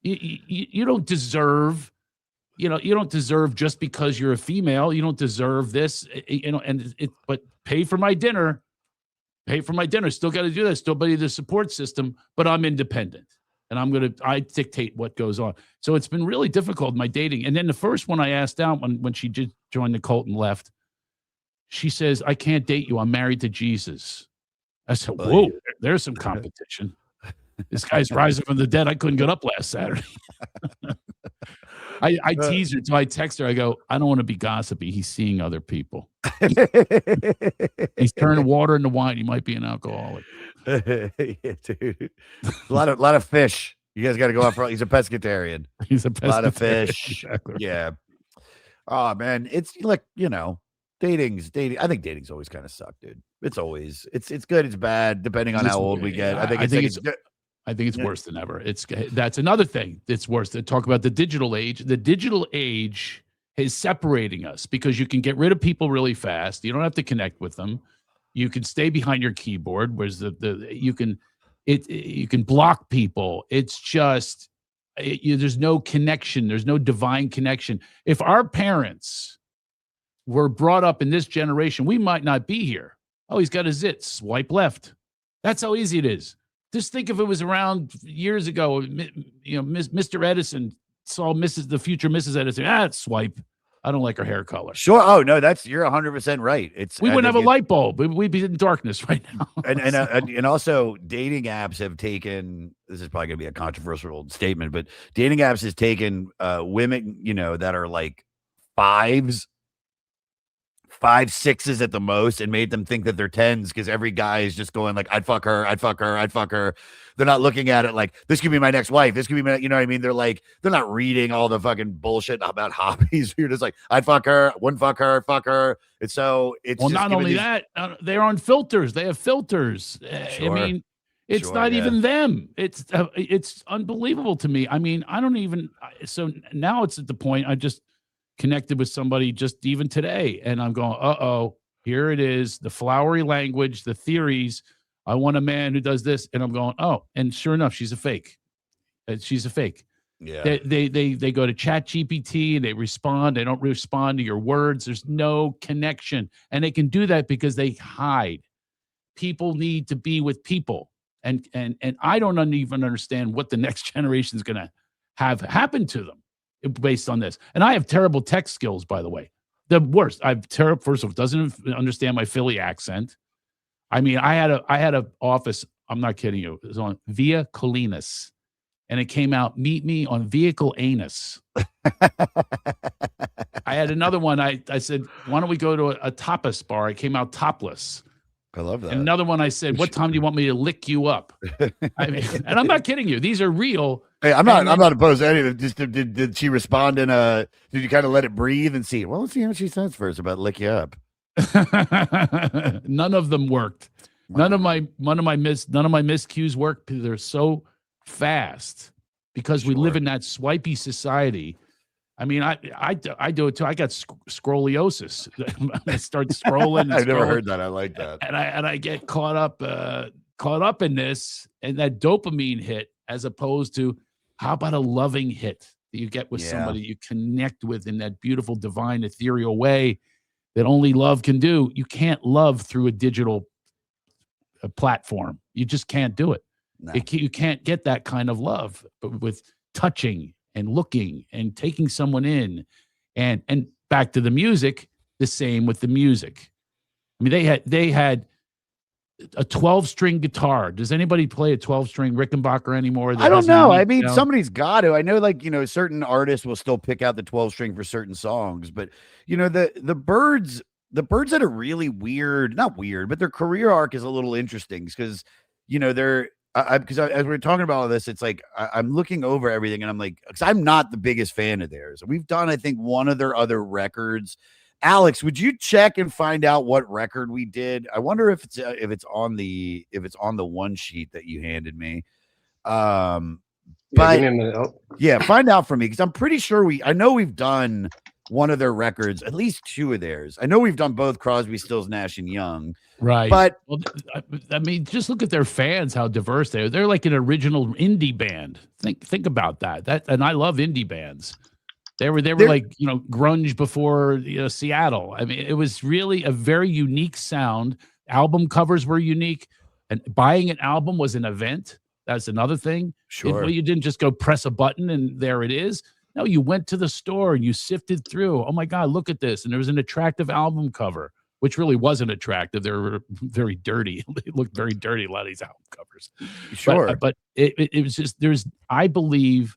Speaker 1: Yeah. You don't deserve. You don't deserve just because you're a female. You don't deserve this. But pay for my dinner. Still got to do that. Still be the support system. But I'm independent, and I dictate what goes on. So it's been really difficult, my dating. And then the first one I asked out when she just joined the cult and left, she says, "I can't date you. I'm married to Jesus." I said, "Whoa, there's some competition." This guy's rising from the dead. I couldn't get up last Saturday. I tease her until I text her. I go, I don't want to be gossipy. He's seeing other people. He's turning water into wine. He might be an alcoholic.
Speaker 2: Yeah, dude. A lot of fish. You guys got to go out for. He's a pescatarian.
Speaker 1: He's a pescatarian.
Speaker 2: A lot of fish.
Speaker 1: Exactly.
Speaker 2: Yeah. Oh man, it's like dating. I think dating's always kind of sucked, dude. It's always it's good. It's bad depending on how old we get. I think it's worse than ever. That's another thing that's worse. To talk about the digital age. The digital age is separating us because you can get rid of people really fast. You don't have to connect with them. You can stay behind your keyboard. Whereas you can block people. It's just there's no connection. There's no divine connection. If our parents were brought up in this generation, we might not be here. Oh, he's got a zit. Swipe left. That's how easy it is. Just think if it was around years ago, Mr. Edison saw the future Mrs. Edison. Swipe. I don't like her hair color. Sure. Oh no, you're 100% right.
Speaker 1: We wouldn't have a light bulb. We'd be in darkness right now.
Speaker 2: and also dating apps have taken. This is probably going to be a controversial statement, but dating apps has taken women, that are like 5 6s at the most and made them think that they're 10s because every guy is just going like, I'd fuck her, I'd fuck her, I'd fuck her. They're not looking at it like, this could be my next wife. This could be my, you know what I mean? They're like, they're not reading all the fucking bullshit about hobbies. You're just like, I'd fuck her, wouldn't fuck her, fuck her. And so it's
Speaker 1: well, not only that, they're on filters. They have filters.
Speaker 2: Sure.
Speaker 1: I mean, it's not even them. It's unbelievable to me. I mean, I don't even. So now it's at the point I just connected with somebody just even today, and I'm going, here it is, the flowery language, the theories. I want a man who does this, and I'm going, and sure enough, she's a fake. She's a fake.
Speaker 2: Yeah.
Speaker 1: They go to Chat GPT and they respond. They don't respond to your words. There's no connection, and they can do that because they hide. People need to be with people. And I don't even understand what the next generation is going to have happen to them based on this. And I have terrible tech skills, by the way. The worst. I've terrible. First of all, doesn't understand my Philly accent. I mean, I had a office. I'm not kidding you. It was on Via Colinas, and it came out, meet me on Vehicle Anus. I had another one. I said, why don't we go to a tapas bar? I came out topless.
Speaker 2: I love that.
Speaker 1: Another one I said, what time do you want me to lick you up? I mean, and I'm not kidding you. These are real.
Speaker 2: Hey, I'm not opposed to any of it. Just did she respond did you kind of let it breathe and see? Well, let's see what she says first about lick you up.
Speaker 1: None of them worked. None of my miscues worked. They're so fast because we live in that swipey society. I mean, I do it too. I got scroliosis. I start scrolling.
Speaker 2: I've never heard that. I like that.
Speaker 1: And I get caught up in this and that dopamine hit, as opposed to how about a loving hit that you get with somebody you connect with in that beautiful, divine, ethereal way that only love can do. You can't love through a digital platform. You just can't do it. No. You can't get that kind of love with touching and looking and taking someone in, and back to the music, the same with the music. I mean, they had a 12-string guitar. Does anybody play a 12-string Rickenbacker anymore?
Speaker 2: I don't know. I mean, somebody's got to. I know, like, certain artists will still pick out the 12-string for certain songs, but the Byrds had a really not weird, but their career arc is a little interesting because they're. Because as we're talking about all this, it's like I'm looking over everything and I'm like, because I'm not the biggest fan of theirs. We've done, I think, one of their other records. Alex, would you check and find out what record we did? I wonder if it's on the one sheet that you handed me. But
Speaker 3: give me a minute.
Speaker 2: Find out for me because I'm pretty sure I know we've done one of their records, at least 2 of theirs. I know we've done both Crosby, Stills, Nash and Young.
Speaker 1: Right.
Speaker 2: But
Speaker 1: I mean, just look at their fans, how diverse they are. They're like an original indie band. Think about that. And I love indie bands. They were like, grunge before Seattle. I mean, it was really a very unique sound. Album covers were unique, and buying an album was an event. That's another thing.
Speaker 2: Sure.
Speaker 1: You didn't just go press a button and there it is. No, you went to the store and you sifted through. Oh my God, look at this. And there was an attractive album cover, which really wasn't attractive. They were very dirty. They looked very dirty, a lot of these album covers.
Speaker 2: Sure.
Speaker 1: But it was just, I believe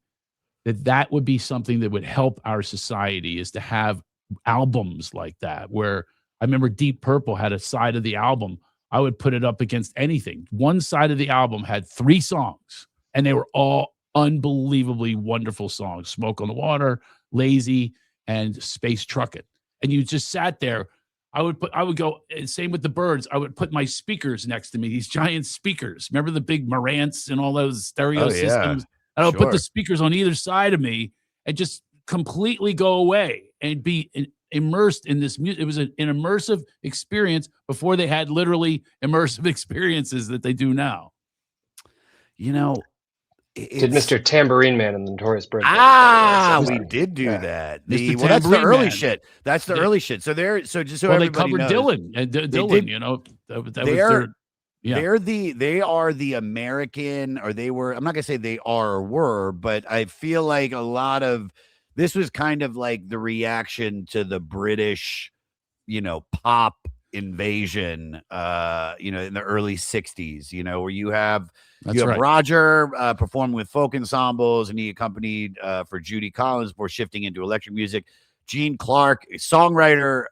Speaker 1: that would be something that would help our society, is to have albums like that, where I remember Deep Purple had a side of the album. I would put it up against anything. One side of the album had 3 songs and they were all unbelievably wonderful songs: Smoke on the Water, Lazy, and Space Truckin'. And you just sat there. I would go, and same with the Byrds. I would put my speakers next to me, these giant speakers. Remember the big Marantz and all those stereo systems? And I would put the speakers on either side of me and just completely go away and be immersed in this music. It was an immersive experience before they had literally immersive experiences that they do now.
Speaker 3: Did Mr. Tambourine Man and the Notorious Byrds?
Speaker 2: We did do that. That's the early shit. That's the early shit. So just so everybody
Speaker 1: they covered
Speaker 2: knows,
Speaker 1: Dylan and Dylan.
Speaker 2: They are the American, or they were. I'm not gonna say they are or were, but I feel like a lot of this was kind of like the reaction to the British, pop invasion, in the early 60s, where you have Roger performing with folk ensembles, and he accompanied for Judy Collins before shifting into electric music. Gene Clark, a songwriter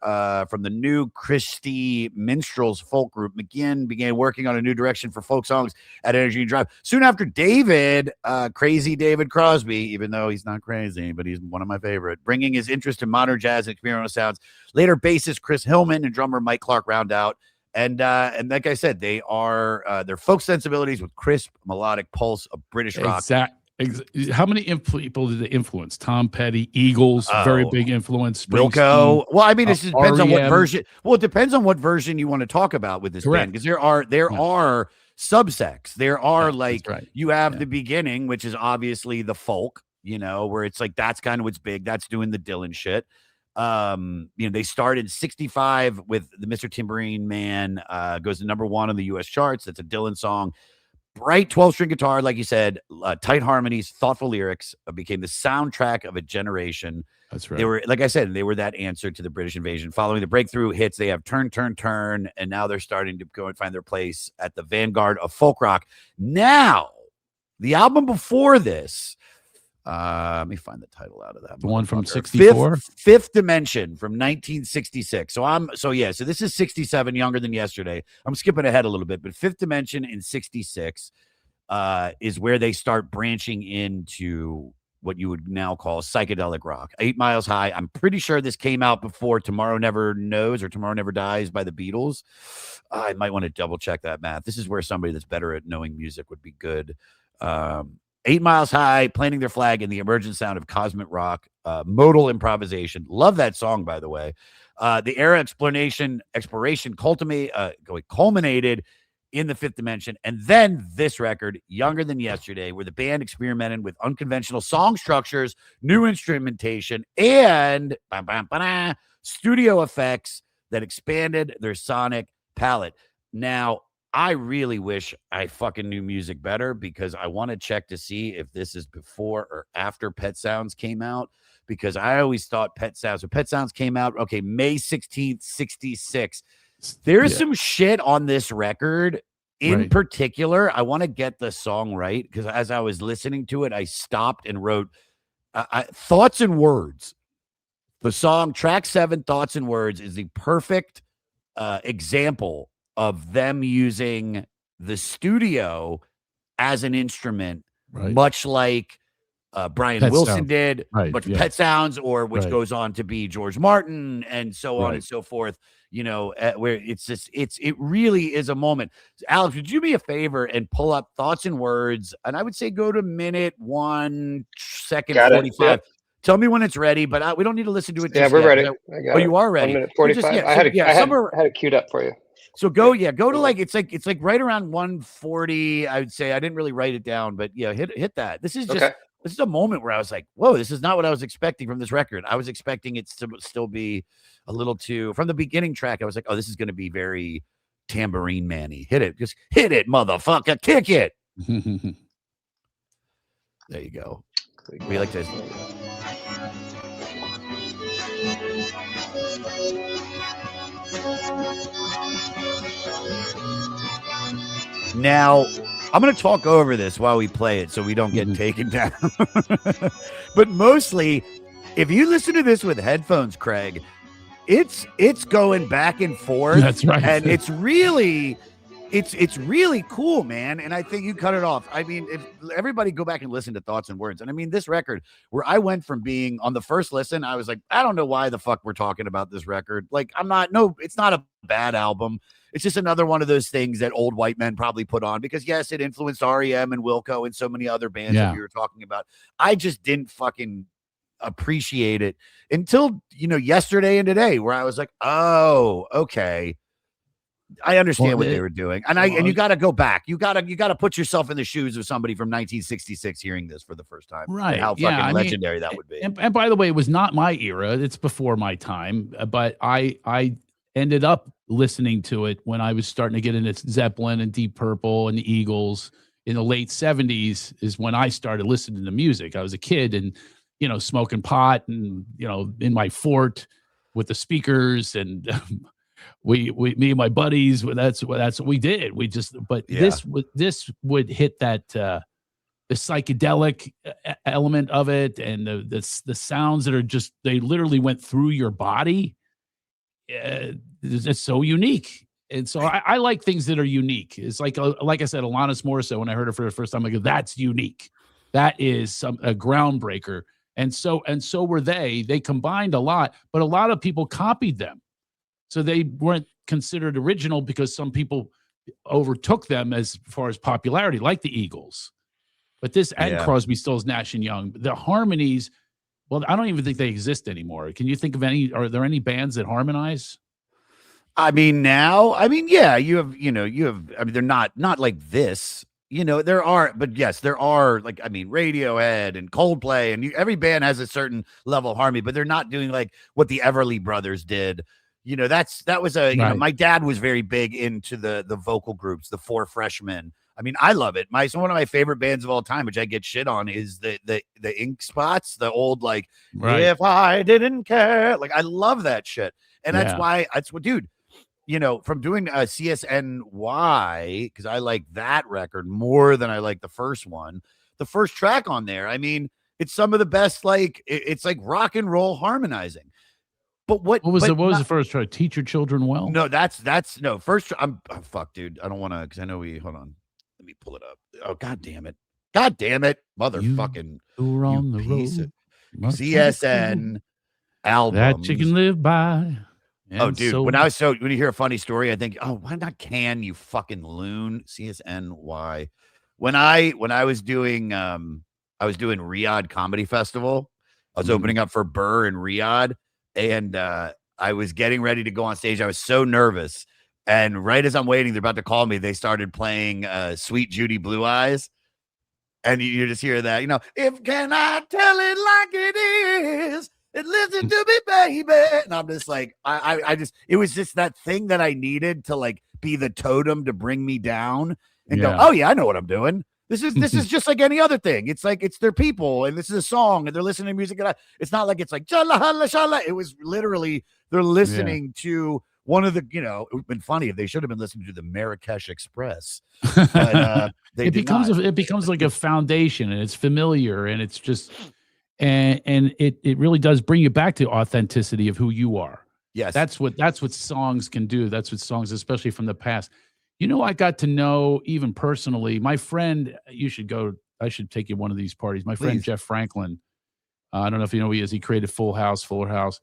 Speaker 2: from the new Christie Minstrels folk group, McGinn began working on a new direction for folk songs at Energy and Drive. Soon after David, crazy David Crosby, even though he's not crazy, but he's one of my favorite, bringing his interest in modern jazz and experimental sounds. Later, bassist Chris Hillman and drummer Mike Clark round out. And like I said, they are their folk sensibilities with crisp melodic pulse of British rock.
Speaker 1: How many people did they influence? Tom Petty, Eagles, very big influence.
Speaker 2: Wilco. Well, I mean, it just depends on what
Speaker 1: REM.
Speaker 2: version. Well, it depends on what version you want to talk about with this band, because there are subsects. There are you have the beginning, which is obviously the folk, where it's like that's kind of what's big. That's doing the Dylan shit. They started 65 with the Mr. Tambourine Man, goes to number 1 on the US charts. That's a Dylan song. Bright 12-string guitar, like you said, tight harmonies, thoughtful lyrics, became the soundtrack of a generation.
Speaker 1: That's right.
Speaker 2: They were, like I said, they were that answer to the British invasion. Following the breakthrough hits, they have Turn, Turn, Turn, and now they're starting to go and find their place at the vanguard of folk rock. Now, the album before this, let me find the title out of that.
Speaker 1: The one from 64?
Speaker 2: Fifth Dimension from 1966. So this is 67, Younger Than Yesterday. I'm skipping ahead a little bit, but Fifth Dimension in 66 is where they start branching into what you would now call psychedelic rock. 8 Miles High. I'm pretty sure this came out before Tomorrow Never Knows or Tomorrow Never Dies by the Beatles. I might want to double check that math. This is where somebody that's better at knowing music would be good. 8 Miles High, Planting Their Flag, and the emergent sound of cosmic rock, modal improvisation. Love that song, by the way. The era exploration culminated in the Fifth Dimension. And then this record, Younger Than Yesterday, where the band experimented with unconventional song structures, new instrumentation, and studio effects that expanded their sonic palette. Now, I really wish I fucking knew music better, because I want to check to see if this is before or after Pet Sounds came out, because I always thought Pet Sounds came out, May 16th, 66. There's some shit on this record in particular. I want to get the song right, because as I was listening to it, I stopped and wrote Thoughts and Words. The song, track 7, Thoughts and Words, is the perfect example of them using the studio as an instrument, much like Brian
Speaker 1: Pet
Speaker 2: Wilson
Speaker 1: Sounds.
Speaker 2: did, but Pet Sounds, or which goes on to be George Martin, and so on and so forth. Where it really is a moment. Alex, would you do me a favor and pull up Thoughts and Words? And I would say go to minute 1 second 45. Yep. Tell me when it's ready, but we don't need to listen to it.
Speaker 3: Yeah, we're ready.
Speaker 2: You are ready.
Speaker 3: 1 minute 45. I had it queued up for you.
Speaker 2: So go to like it's like right around 140. I would say. I didn't really write it down, but hit that. This is just this is a moment where I was like, whoa, this is not what I was expecting from this record. I was expecting it to still be a little too, from the beginning track. I was like, oh, this is going to be very Tambourine Man-y. Hit it, just hit it, motherfucker, kick it. There you go. We like this. Now, I'm going to talk over this while we play it so we don't get taken down. But mostly, if you listen to this with headphones, Craig, it's going back and forth.
Speaker 1: That's right.
Speaker 2: And it's really cool, man. And I think you cut it off. I mean, if everybody go back and listen to Thoughts and Words. And I mean, this record, where I went from being on the first listen, I was like, I don't know why the fuck we're talking about this record. Like, it's not a bad album. It's just another one of those things that old white men probably put on, because yes, it influenced REM and Wilco and so many other bands that we were talking about. I just didn't fucking appreciate it until, yesterday and today, where I was like, oh, okay. I understand what they were doing. And you got to go back. You got to put yourself in the shoes of somebody from 1966 hearing this for the first time.
Speaker 1: Right.
Speaker 2: And how fucking legendary that would be.
Speaker 1: And by the way, it was not my era. It's before my time. But I ended up listening to it when I was starting to get into Zeppelin and Deep Purple and the Eagles in the late 70s is when I started listening to music. I was a kid and, smoking pot and, in my fort with the speakers, and me and my buddies, that's what we did. This would hit that psychedelic element of it, and the sounds that are just, they literally went through your body. It's so unique. And so I like things that are unique. It's like I said, Alanis Morissette, when I heard her for the first time, I go, that's unique. That is a groundbreaker. And so were they. They combined a lot, but a lot of people copied them. So they weren't considered original because some people overtook them as far as popularity, like the Eagles. But this, and Crosby, Stills, Nash and Young, the harmonies, well, I don't even think they exist anymore. Can you think of any? Are there any bands that harmonize?
Speaker 2: I mean, yeah, you have, I mean, they're not like this, there are, but yes, there are, like, I mean, Radiohead and Coldplay, and every band has a certain level of harmony, but they're not doing like what the Everly Brothers did. That was my dad was very big into the vocal groups, the Four Freshmen. I mean, I love it. One of my favorite bands of all time, which I get shit on, is the Ink Spots, the old, like, If I Didn't Care. Like, I love that shit. And that's what, dude, from doing CSNY, because I like that record more than I like the first one. The first track on there, I mean, it's some of the best, like, it's like rock and roll harmonizing. But what was
Speaker 1: the first track? Teach Your Children Well?
Speaker 2: No, that's no first. Fuck, dude. I don't want to, because I know hold on. Let me pull it up. Oh, god damn it, motherfucking.
Speaker 1: You're on the road.
Speaker 2: CSN album
Speaker 1: that you can live by.
Speaker 2: Oh, dude, when you hear a funny story, I think, oh, why not Can, you fucking loon? CSNY. When I was doing Riyadh Comedy Festival, I was opening up for Burr in Riyadh, and I was getting ready to go on stage. I was so nervous. And right as I'm waiting, they're about to call me, they started playing Sweet Judy Blue Eyes. And you just hear that, if can I tell it like it is, and listen to me, baby. And I'm just like, it was just that thing that I needed to, like, be the totem to bring me down and go, oh yeah, I know what I'm doing. This is just like any other thing. It's like, it's their people, and this is a song, and they're listening to music. And it's not like it's like, shala, hala, shala. It was literally, they're listening to one of the, it would have been funny if they should have been listening to the Marrakesh Express. But it
Speaker 1: becomes like a foundation, and it's familiar, and it's just, and it really does bring you back to authenticity of who you are.
Speaker 2: Yes.
Speaker 1: That's what songs can do. That's what songs, especially from the past. I got to know, even personally, my friend, I should take you to one of these parties. My friend, Jeff Franklin. I don't know if you know who he is. He created Fuller House.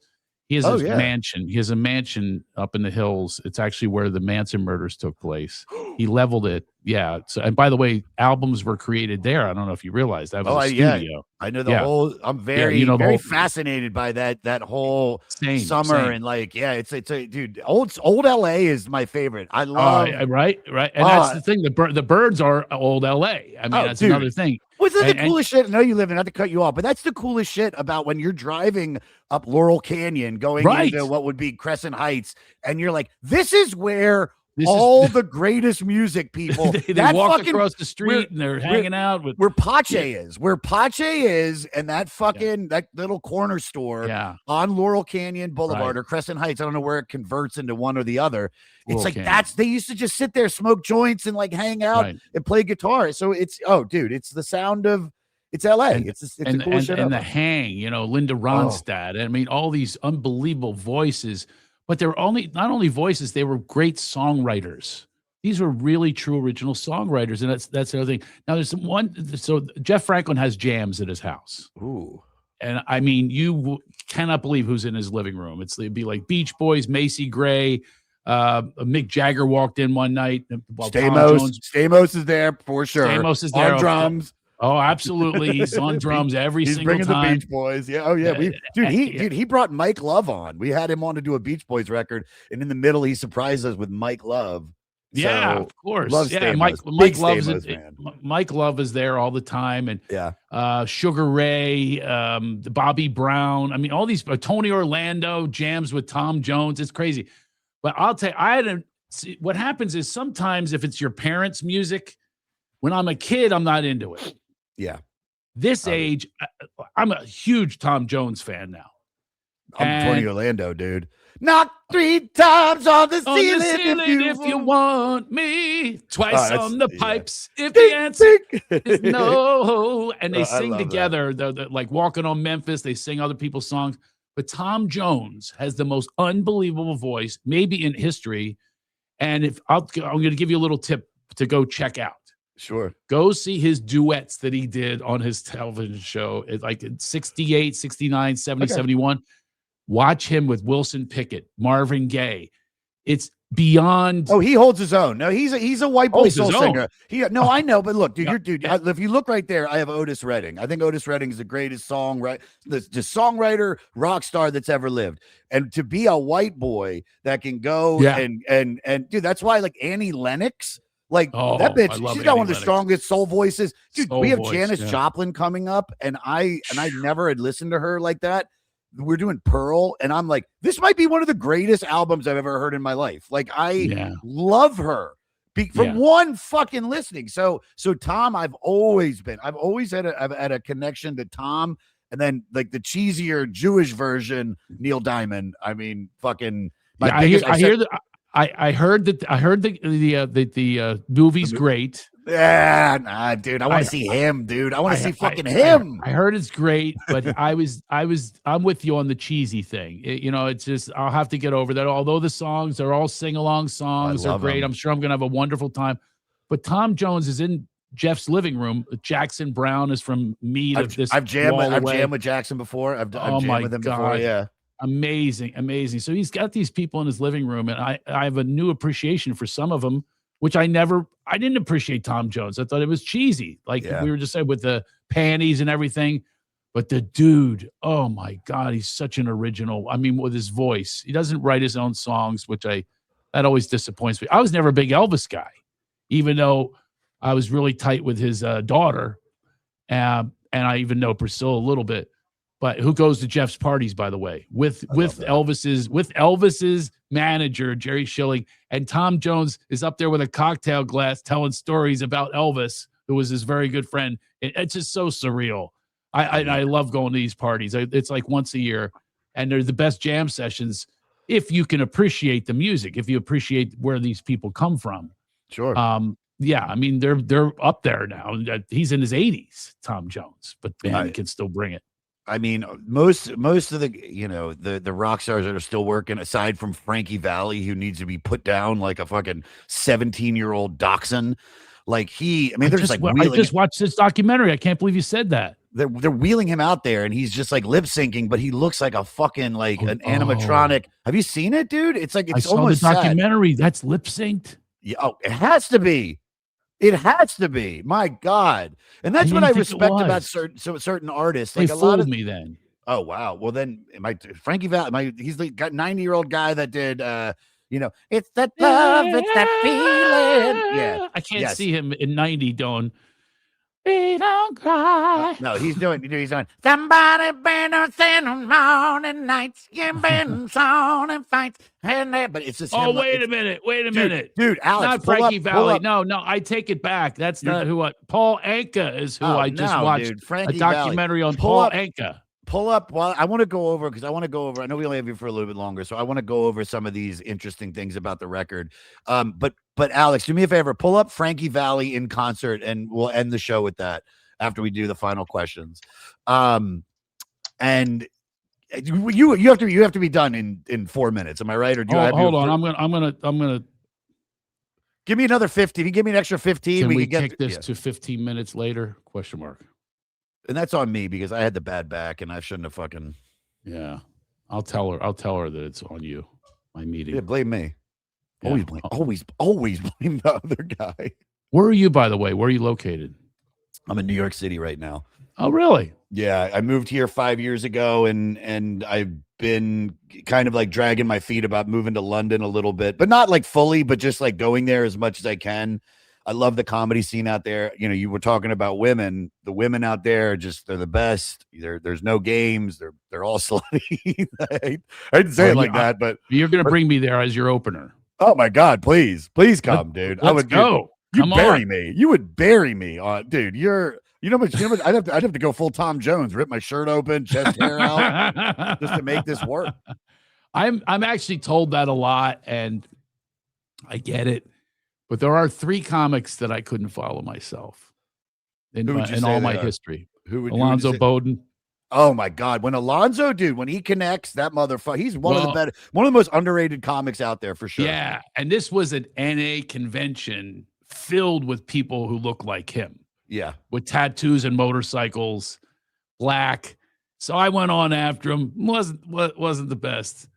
Speaker 1: He has a mansion. He has a mansion up in the hills. It's actually where the Manson murders took place. He leveled it. Yeah. So, and by the way, albums were created there. I don't know if you realize that was a studio. Yeah.
Speaker 2: I know the whole. I'm very fascinated by that whole summer and, like, it's a dude. Old LA is my favorite. I love
Speaker 1: right, and that's the thing. The Byrds are old LA. I mean, that's another thing.
Speaker 2: What's the coolest shit? I know you live in, not to cut you off, but that's the coolest shit about when you're driving up Laurel Canyon, going into what would be Crescent Heights, and you're like, this is where the greatest music people
Speaker 1: they walk across the street and they're hanging out with
Speaker 2: where Pache is, and that fucking that little corner store on Laurel Canyon Boulevard or Crescent Heights. I don't know where it converts into one or the other. It's like they used to just sit there, smoke joints, and, like, hang out and play guitar. So it's it's the sound of LA. It's the coolest shit.
Speaker 1: And the Hang, Linda Ronstadt. I mean, all these unbelievable voices. But they were not only voices, they were great songwriters. These were really true original songwriters, and that's the other thing. Now there's one. So Jeff Franklin has jams at his house.
Speaker 2: Ooh,
Speaker 1: and I mean, you cannot believe who's in his living room. It'd be like Beach Boys, Macy Gray, Mick Jagger walked in one night.
Speaker 2: Stamos is there for sure.
Speaker 1: Stamos is there
Speaker 2: on drums.
Speaker 1: Oh, absolutely. He's on drums every single time. He's
Speaker 2: bringing the Beach Boys. Yeah. Oh, yeah. He brought Mike Love on. We had him on to do a Beach Boys record, and in the middle, he surprised us with Mike Love.
Speaker 1: Yeah,
Speaker 2: so,
Speaker 1: of course.
Speaker 2: Yeah,
Speaker 1: Mike Love is there all the time, and Sugar Ray, Bobby Brown. I mean, all these Tony Orlando jams with Tom Jones. It's crazy. But I'll tell you, what happens is sometimes if it's your parents' music, when I'm a kid, I'm not into it.
Speaker 2: Yeah.
Speaker 1: This age, I'm a huge Tom Jones fan now.
Speaker 2: I'm Tony Orlando, dude. Knock 3 times on the
Speaker 1: On
Speaker 2: ceiling,
Speaker 1: the ceiling if you want me. Twice on the pipes if the
Speaker 2: Ding,
Speaker 1: answer
Speaker 2: ding.
Speaker 1: is no. And they
Speaker 2: I
Speaker 1: sing
Speaker 2: love
Speaker 1: together. They're like Walking on Memphis. They sing other people's songs. But Tom Jones has the most unbelievable voice, maybe in history. And I'm going to give you a little tip to go check out.
Speaker 2: Sure.
Speaker 1: Go see his duets that he did on his television show. It's like in 68, 69, 70, 71. Watch him with Wilson Pickett, Marvin Gaye. It's beyond.
Speaker 2: Oh, he holds his own. No, he's a white boy soul singer. I know, but look, dude, if you look right there, I have Otis Redding. I think Otis Redding is the greatest songwriter, rock star that's ever lived. And to be a white boy that can go and dude, that's why like Annie Lennox. Like that bitch, she's got one of the strongest soul voices. Dude, we have Janis Joplin coming up, and I never had listened to her like that. We're doing Pearl, and I'm like, this might be one of the greatest albums I've ever heard in my life. Like, I love her from one fucking listening. So Tom, I've always had a connection to Tom, and then like the cheesier Jewish version, Neil Diamond. I mean, fucking. I heard the movie's great. Yeah, nah, dude. I want to see him, dude. I want to see fucking him.
Speaker 1: I heard it's great, but I'm with you on the cheesy thing. It's just I'll have to get over that. Although the songs are all sing-along songs, are great. I'm sure I'm gonna have a wonderful time. But Tom Jones is in Jeff's living room. Jackson Brown is from Mead.
Speaker 2: I've jammed with Jackson before. I've jammed with him before. Yeah.
Speaker 1: Amazing. So he's got these people in his living room, and I have a new appreciation for some of them, which I didn't appreciate Tom Jones. I thought it was cheesy. Like we were just saying with the panties and everything. But the dude, oh my God, he's such an original. I mean, with his voice, he doesn't write his own songs, that always disappoints me. I was never a big Elvis guy, even though I was really tight with his daughter. And I even know Priscilla a little bit. But who goes to Jeff's parties, by the way, with Elvis's manager, Jerry Schilling, and Tom Jones is up there with a cocktail glass telling stories about Elvis, who was his very good friend. It's just so surreal. I love going to these parties. It's like once a year, and they're the best jam sessions if you can appreciate the music, if you appreciate where these people come from.
Speaker 2: Sure.
Speaker 1: Yeah, I mean, they're up there now. He's in his 80s, Tom Jones, but man, he can still bring it.
Speaker 2: I mean, most of the the rock stars that are still working, aside from Frankie Valli, who needs to be put down like a fucking 17-year-old dachshund. Like I
Speaker 1: just watched this documentary. I can't believe you said that.
Speaker 2: They're wheeling him out there, and he's just like lip syncing, but he looks like a fucking an animatronic. Have you seen it, dude? It's like it's almost
Speaker 1: the documentary. That's lip synced.
Speaker 2: Yeah, it has to be. It has to be. My God. And that's what I respect about certain artists.
Speaker 1: Like fooled me then.
Speaker 2: Oh, wow. Well, then Frankie Valli, he's got 90-year-old guy that did, it's that love, it's that feeling. Yeah.
Speaker 1: I can't see him in 90 doing, we don't cry.
Speaker 2: No, he's doing somebody been on morning nights, you've been on and fights. But it's just
Speaker 1: wait a minute,
Speaker 2: dude, Alex,
Speaker 1: not Frankie Valli. No, I take it back. That's not who Paul Anka is who I just watched a documentary on Paul Anka.
Speaker 2: Pull up while I want to go over I know we only have you for a little bit longer, so I want to go over some of these interesting things about the record. But Alex, do me a favor, pull up Frankie Valli in concert, and we'll end the show with that after we do the final questions. And you have to be done in 4 minutes. Am I right? Or do you
Speaker 1: hold on? I'm gonna
Speaker 2: give me another 15. You give me an extra 15.
Speaker 1: We can take this to 15 minutes later? ?
Speaker 2: And that's on me because I had the bad back and I shouldn't have fucking.
Speaker 1: Yeah, I'll tell her that it's on you. My meeting.
Speaker 2: Yeah, blame me. Yeah. Always blame the other guy.
Speaker 1: Where are you, by the way? Where are you located?
Speaker 2: I'm in New York City right now.
Speaker 1: Oh, really?
Speaker 2: Yeah, I moved here 5 years ago, and I've been kind of like dragging my feet about moving to London a little bit, but not like fully, but just like going there as much as I can. I love the comedy scene out there. You were talking about women. The women out there they're the best. There's no games. They're all slutty. I didn't say it like that, but
Speaker 1: you're gonna bring me there as your opener.
Speaker 2: Oh my God, please come, dude.
Speaker 1: Let's go.
Speaker 2: You bury me. You would bury me on, dude. I'd have to go full Tom Jones, rip my shirt open, chest hair out, just to make this work.
Speaker 1: I'm actually told that a lot, and I get it. But there are 3 comics that I couldn't follow myself in all my history. Alonzo Bowden.
Speaker 2: Oh my God. When Alonzo, dude, when he connects, that motherfucker, he's one of the most underrated comics out there for sure.
Speaker 1: Yeah. And this was an NA convention filled with people who look like him.
Speaker 2: Yeah.
Speaker 1: With tattoos and motorcycles, black. So I went on after him. Wasn't the best.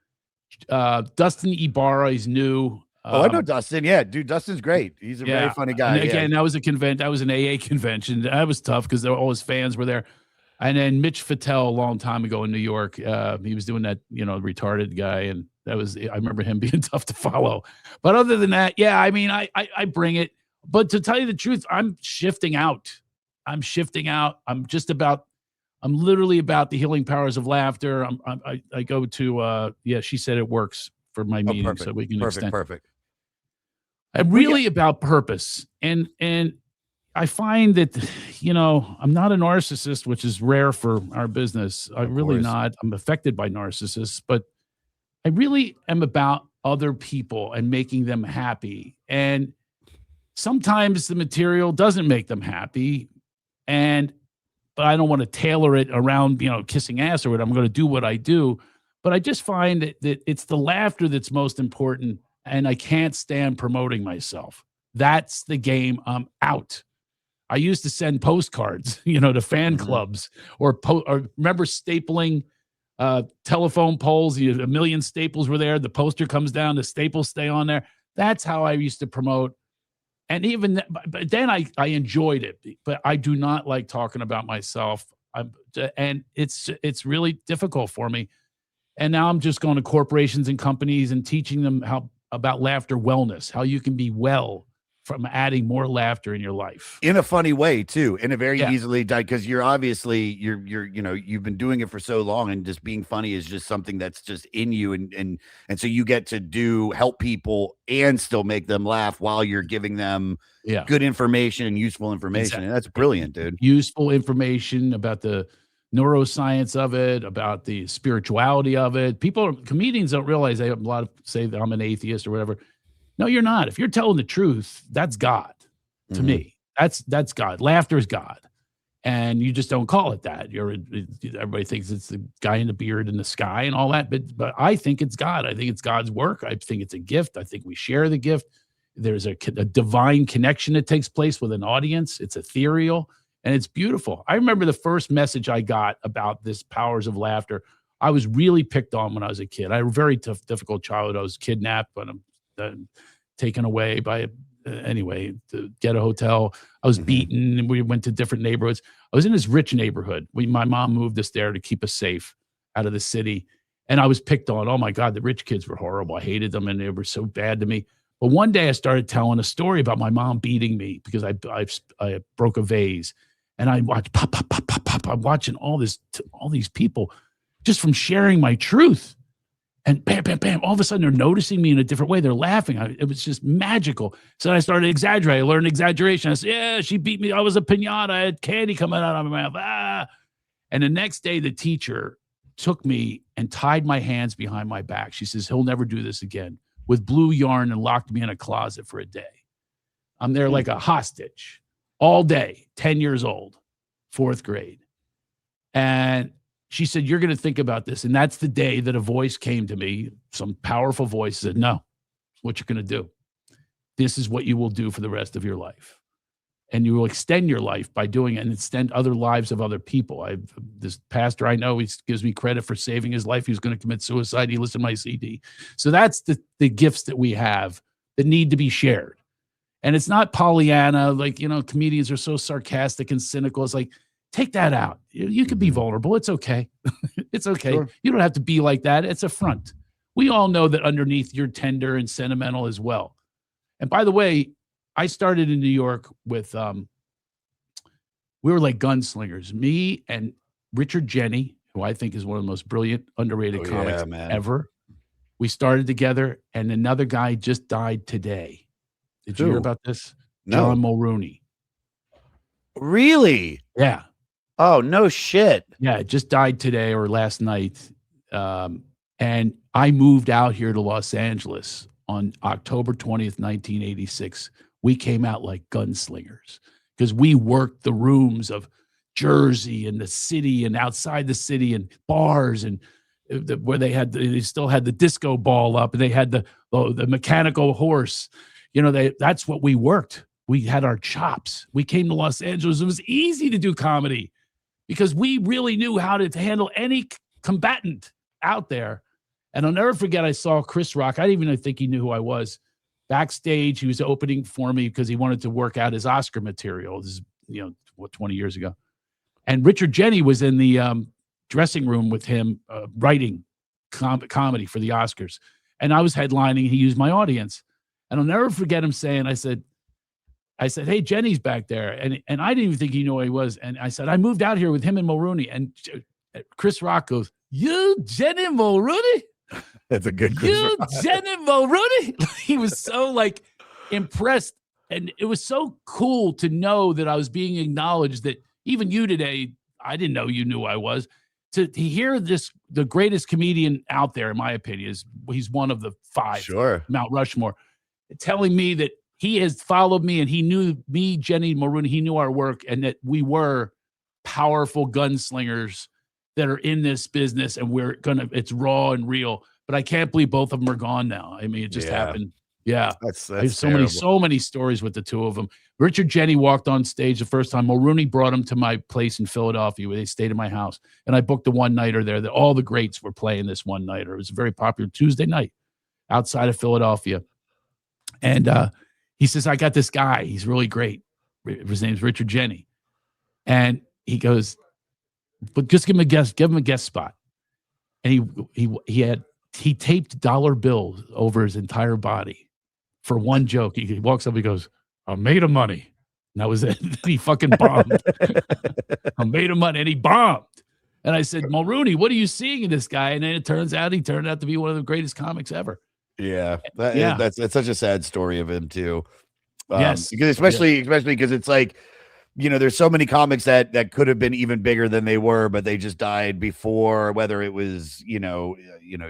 Speaker 1: Dustin Ibarra, he's new.
Speaker 2: I know Dustin. Yeah, dude, Dustin's great. He's a very funny guy.
Speaker 1: And again, that was an AA convention. That was tough because all his fans were there. And then Mitch Fattel, a long time ago in New York, he was doing that, retarded guy, and I remember him being tough to follow. But other than that, yeah, I mean, I bring it. But to tell you the truth, I'm shifting out. I'm literally about the healing powers of laughter. I go to she said it works for my meeting, so we can extend.
Speaker 2: Perfect.
Speaker 1: I'm really about purpose, and I find that I'm not a narcissist, which is rare for our business. I'm really not. I'm affected by narcissists, but I really am about other people and making them happy. And sometimes the material doesn't make them happy, but I don't want to tailor it around kissing ass or what. I'm going to do what I do, but I just find that it's the laughter that's most important. And I can't stand promoting myself. That's the game. I'm out. I used to send postcards, to fan clubs or remember stapling telephone poles. A million staples were there. The poster comes down, the staples stay on there. That's how I used to promote. And even but then I enjoyed it, but I do not like talking about myself. And it's really difficult for me. And now I'm just going to corporations and companies and teaching them about laughter wellness, how you can be well from adding more laughter in your life.
Speaker 2: In a funny way too, in a very easily, because you're obviously, you've been doing it for so long, and just being funny is just something that's just in you. And so you get to help people and still make them laugh while you're giving them good information and useful information.
Speaker 1: Exactly.
Speaker 2: And that's brilliant, dude.
Speaker 1: Useful information about the neuroscience of it, about the spirituality of it. Comedians don't realize a lot of say that I'm an atheist or whatever. No, you're not. If you're telling the truth, that's God to me. That's God. Laughter is God. And you just don't call it that. Everybody thinks it's the guy in the beard in the sky and all that. But I think it's God. I think it's God's work. I think it's a gift. I think we share the gift. There's a divine connection that takes place with an audience. It's ethereal. And it's beautiful. I remember the first message I got about this powers of laughter. I was really picked on when I was a kid. I had a very difficult childhood. I was kidnapped, but I'm taken away by to get a hotel. I was beaten, and we went to different neighborhoods. I was in this rich neighborhood. My mom moved us there to keep us safe out of the city. And I was picked on. Oh my God, the rich kids were horrible. I hated them, and they were so bad to me. But one day I started telling a story about my mom beating me because I broke a vase. And I watch pop, pop, pop, pop, pop. I'm watching all these people just from sharing my truth. And bam, bam, bam. All of a sudden, they're noticing me in a different way. They're laughing. It was just magical. So I started exaggerating. I learned exaggeration. I said, yeah, she beat me. I was a piñata. I had candy coming out of my mouth. Ah. And the next day, the teacher took me and tied my hands behind my back. She says, he'll never do this again, with blue yarn, and locked me in a closet for a day. I'm there like a hostage. All day, 10 years old, 4th grade. And she said, you're going to think about this. And that's the day that a voice came to me, some powerful voice said, no, it's what you're going to do. This is what you will do for the rest of your life. And you will extend your life by doing it and extend other lives of other people. This pastor I know, he gives me credit for saving his life. He was going to commit suicide. He listened to my CD. So that's the gifts that we have that need to be shared. And it's not Pollyanna, like, comedians are so sarcastic and cynical. It's like, take that out. You can be vulnerable. It's okay. It's okay. Sure. You don't have to be like that. It's a front. We all know that underneath you're tender and sentimental as well. And by the way, I started in New York with, we were like gunslingers. Me and Richard Jenny, who I think is one of the most brilliant, underrated comics ever. We started together, and another guy just died today. Did you hear about this? No. John Mulrooney.
Speaker 2: Really?
Speaker 1: Yeah.
Speaker 2: Oh, no shit.
Speaker 1: Yeah, it just died today or last night. And And I moved out here to Los Angeles on October 20th, 1986. We came out like gunslingers because we worked the rooms of Jersey and the city and outside the city and bars and where they still had the disco ball up and they had the mechanical horse. That's what we worked. We had our chops. We came to Los Angeles. It was easy to do comedy because we really knew how to handle any combatant out there. And I'll never forget, I saw Chris Rock. I didn't even think he knew who I was. Backstage, he was opening for me because he wanted to work out his Oscar material. This is, 20 years ago. And Richard Jeni was in the dressing room with him writing comedy for the Oscars. And I was headlining. He used my audience. And I'll never forget him saying, I said, hey, Jenny's back there. And I didn't even think he knew who he was. And I said, I moved out here with him and Mulrooney. And Chris Rock goes, you, Jenny Mulrooney?
Speaker 2: That's a good Chris
Speaker 1: you,
Speaker 2: Rock.
Speaker 1: Jenny Mulrooney? He was so impressed. And it was so cool to know that I was being acknowledged, that even you today, I didn't know you knew who I was. To hear the greatest comedian out there, in my opinion, he's one of the 5,
Speaker 2: Sure,
Speaker 1: Mount Rushmore, telling me that he has followed me and he knew me, Jenny Mulrooney, he knew our work and that we were powerful gunslingers that are in this business and it's raw and real. But I can't believe both of them are gone now. I mean, it just happened. Yeah.
Speaker 2: That's
Speaker 1: I have so many stories with the two of them. Richard Jeni walked on stage the first time. Mulrooney brought him to my place in Philadelphia where they stayed at my house. And I booked a one-nighter there that all the greats were playing this one-nighter. It was a very popular Tuesday night outside of Philadelphia. And he says, I got this guy. He's really great. His name's Richard Jeni. And he goes, but just give him a guest spot. And he taped dollar bills over his entire body for one joke. He walks up, he goes, I'm made of money. And that was it. He fucking bombed. I'm made of money. And he bombed. And I said, Mulrooney, what are you seeing in this guy? And then it turns out he turned out to be one of the greatest comics ever.
Speaker 2: Yeah. That's such a sad story of him too.
Speaker 1: Yes.
Speaker 2: Because especially because it's like, there's so many comics that could have been even bigger than they were, but they just died before, whether it was,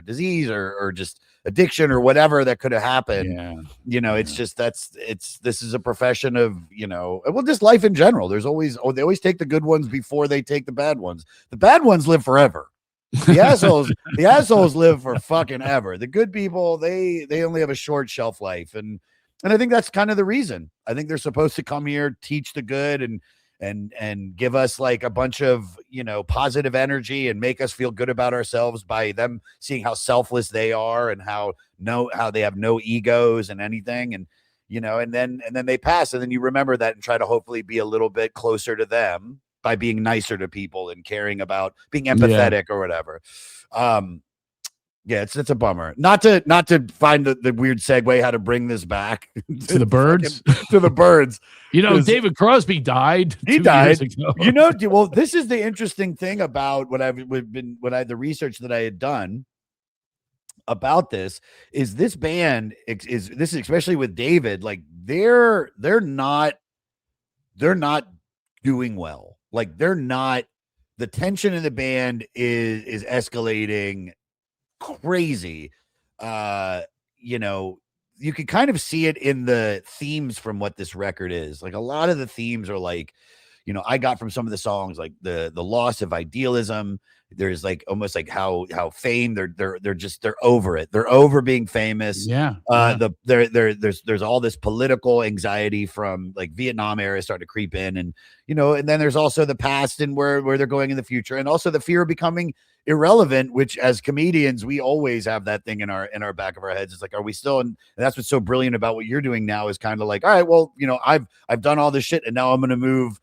Speaker 2: disease or just addiction or whatever that could have happened. Yeah. It's just, this is a profession of, just life in general. There's always, they always take the good ones before they take the bad ones. The bad ones live forever. The assholes live for fucking ever. The good people, they only have a short shelf life. And I think that's kind of the reason. I think they're supposed to come here, teach the good and give us like a bunch of, positive energy and make us feel good about ourselves by them seeing how selfless they are and how they have no egos and anything. And, and then they pass. And then you remember that and try to hopefully be a little bit closer to them by being nicer to people and caring about being empathetic or whatever. Yeah, it's a bummer. Not to find the weird segue how to bring this back
Speaker 1: to the Byrds.
Speaker 2: To the Byrds.
Speaker 1: David Crosby died.
Speaker 2: He died. Well, this is the interesting thing about the research that I had done about this is this band is especially with David, like they're not doing well. Like the tension in the band is escalating crazy. You can kind of see it in the themes from what this record is. Like a lot of the themes are like, I got from some of the songs, like the loss of idealism. There's like almost like how fame, they're over it. They're over being famous.
Speaker 1: Yeah.
Speaker 2: There's all this political anxiety from like Vietnam era starting to creep in, and and then there's also the past and where they're going in the future, and also the fear of becoming irrelevant, which as comedians we always have that thing in our back of our heads. It's like, are we still? And that's what's so brilliant about what you're doing now is kind of like, all right, well, I've done all this shit, and now I'm going to move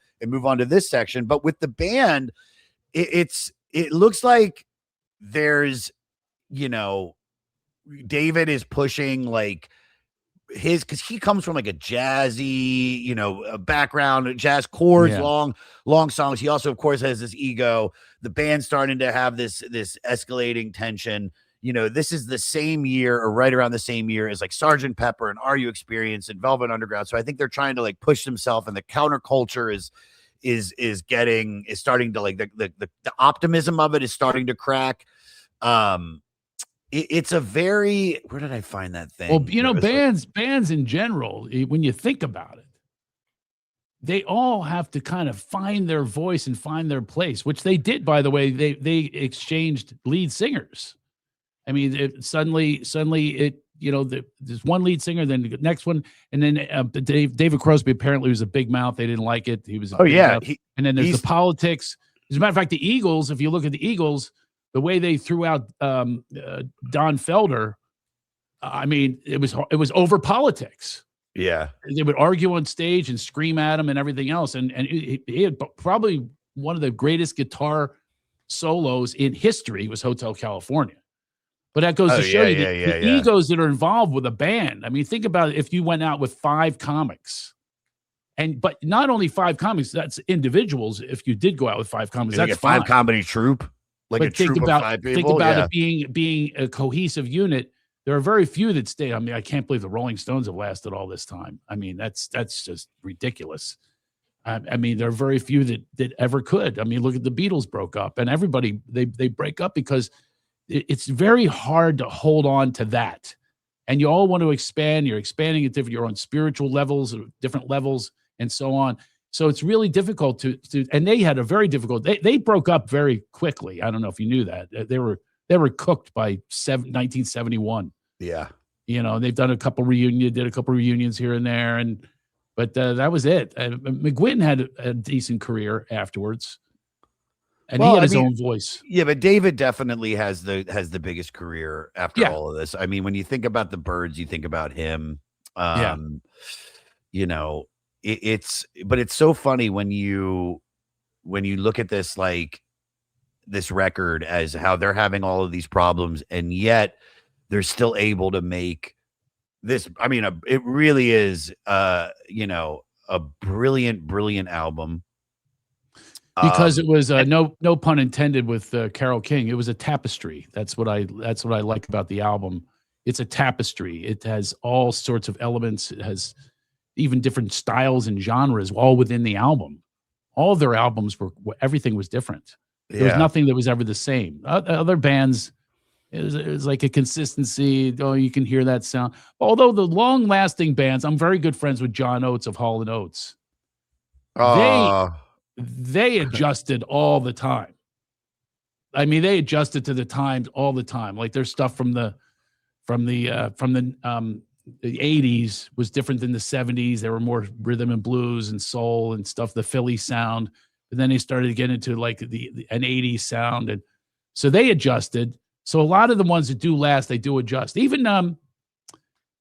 Speaker 2: on to this section. But with the band, it looks like there's, David is pushing like because he comes from like a jazzy, background, jazz chords, long songs. He also, of course, has this ego. The band's starting to have this escalating tension. This is the same year or right around the same year as like Sgt. Pepper and Are You Experienced and Velvet Underground. So I think they're trying to like push themselves, and the counterculture is starting to like the optimism of it is starting to crack. it's a very, where did I find that thing?
Speaker 1: Well, you know, bands in general, when you think about it, they all have to kind of find their voice and find their place, which they did, by the way. They exchanged lead singers. I mean, suddenly there's one lead singer, then the next one, and then David Crosby apparently was a big mouth. They didn't like it. He was and then there's the politics. As a matter of fact, the Eagles, if you look at the Eagles, the way they threw out Don Felder, I mean, it was over politics.
Speaker 2: Yeah,
Speaker 1: they would argue on stage and scream at him and everything else. And he had probably one of the greatest guitar solos in history was Hotel California. But that goes to show you the egos that are involved with a band. I mean, think about it. If you went out with 5 comics, but not only 5 comics, that's individuals. If you did go out with 5 comics, that's
Speaker 2: like a 5 comedy troupe, like a troupe of 5 people.
Speaker 1: Think about it being a cohesive unit. There are very few that stay. I mean, I can't believe the Rolling Stones have lasted all this time. I mean, that's just ridiculous. I mean, there are very few that ever could. I mean, look at the Beatles broke up, and everybody they break up because it's very hard to hold on to that. And you all want to expand. You're expanding at you're on spiritual levels, different levels, and so on. So it's really difficult to and they had a very difficult. They broke up very quickly. I don't know if you knew that. They were cooked by 1971.
Speaker 2: Yeah.
Speaker 1: You know, they've done a couple reunions here and there. But that was it. McGuinn had a decent career afterwards. And he had his own voice.
Speaker 2: Yeah, but David definitely has the biggest career after all of this. I mean, when you think about the Byrds, you think about him. You know, it's so funny when you look at this, like, this record as how they're having all of these problems, and yet they're still able to make this. I mean, it really is, you know, a brilliant album.
Speaker 1: Because it was no pun intended with Carole King. It was a tapestry. That's what I like about the album. It's a tapestry. It has all sorts of elements. It has even different styles and genres all within the album. All of their albums everything was different. There was nothing that was ever the same. Other bands, it was like a consistency. Oh, you can hear that sound. Although the long-lasting bands, I'm very good friends with John Oates of Hall & Oates. They adjusted all the time. I mean, they adjusted to the times all the time. Like their stuff from the 80s was different than the 70s. There were more rhythm and blues and soul and stuff, the Philly sound. But then they started to get into like an 80s sound. And so they adjusted. So a lot of the ones that do last, they do adjust. Even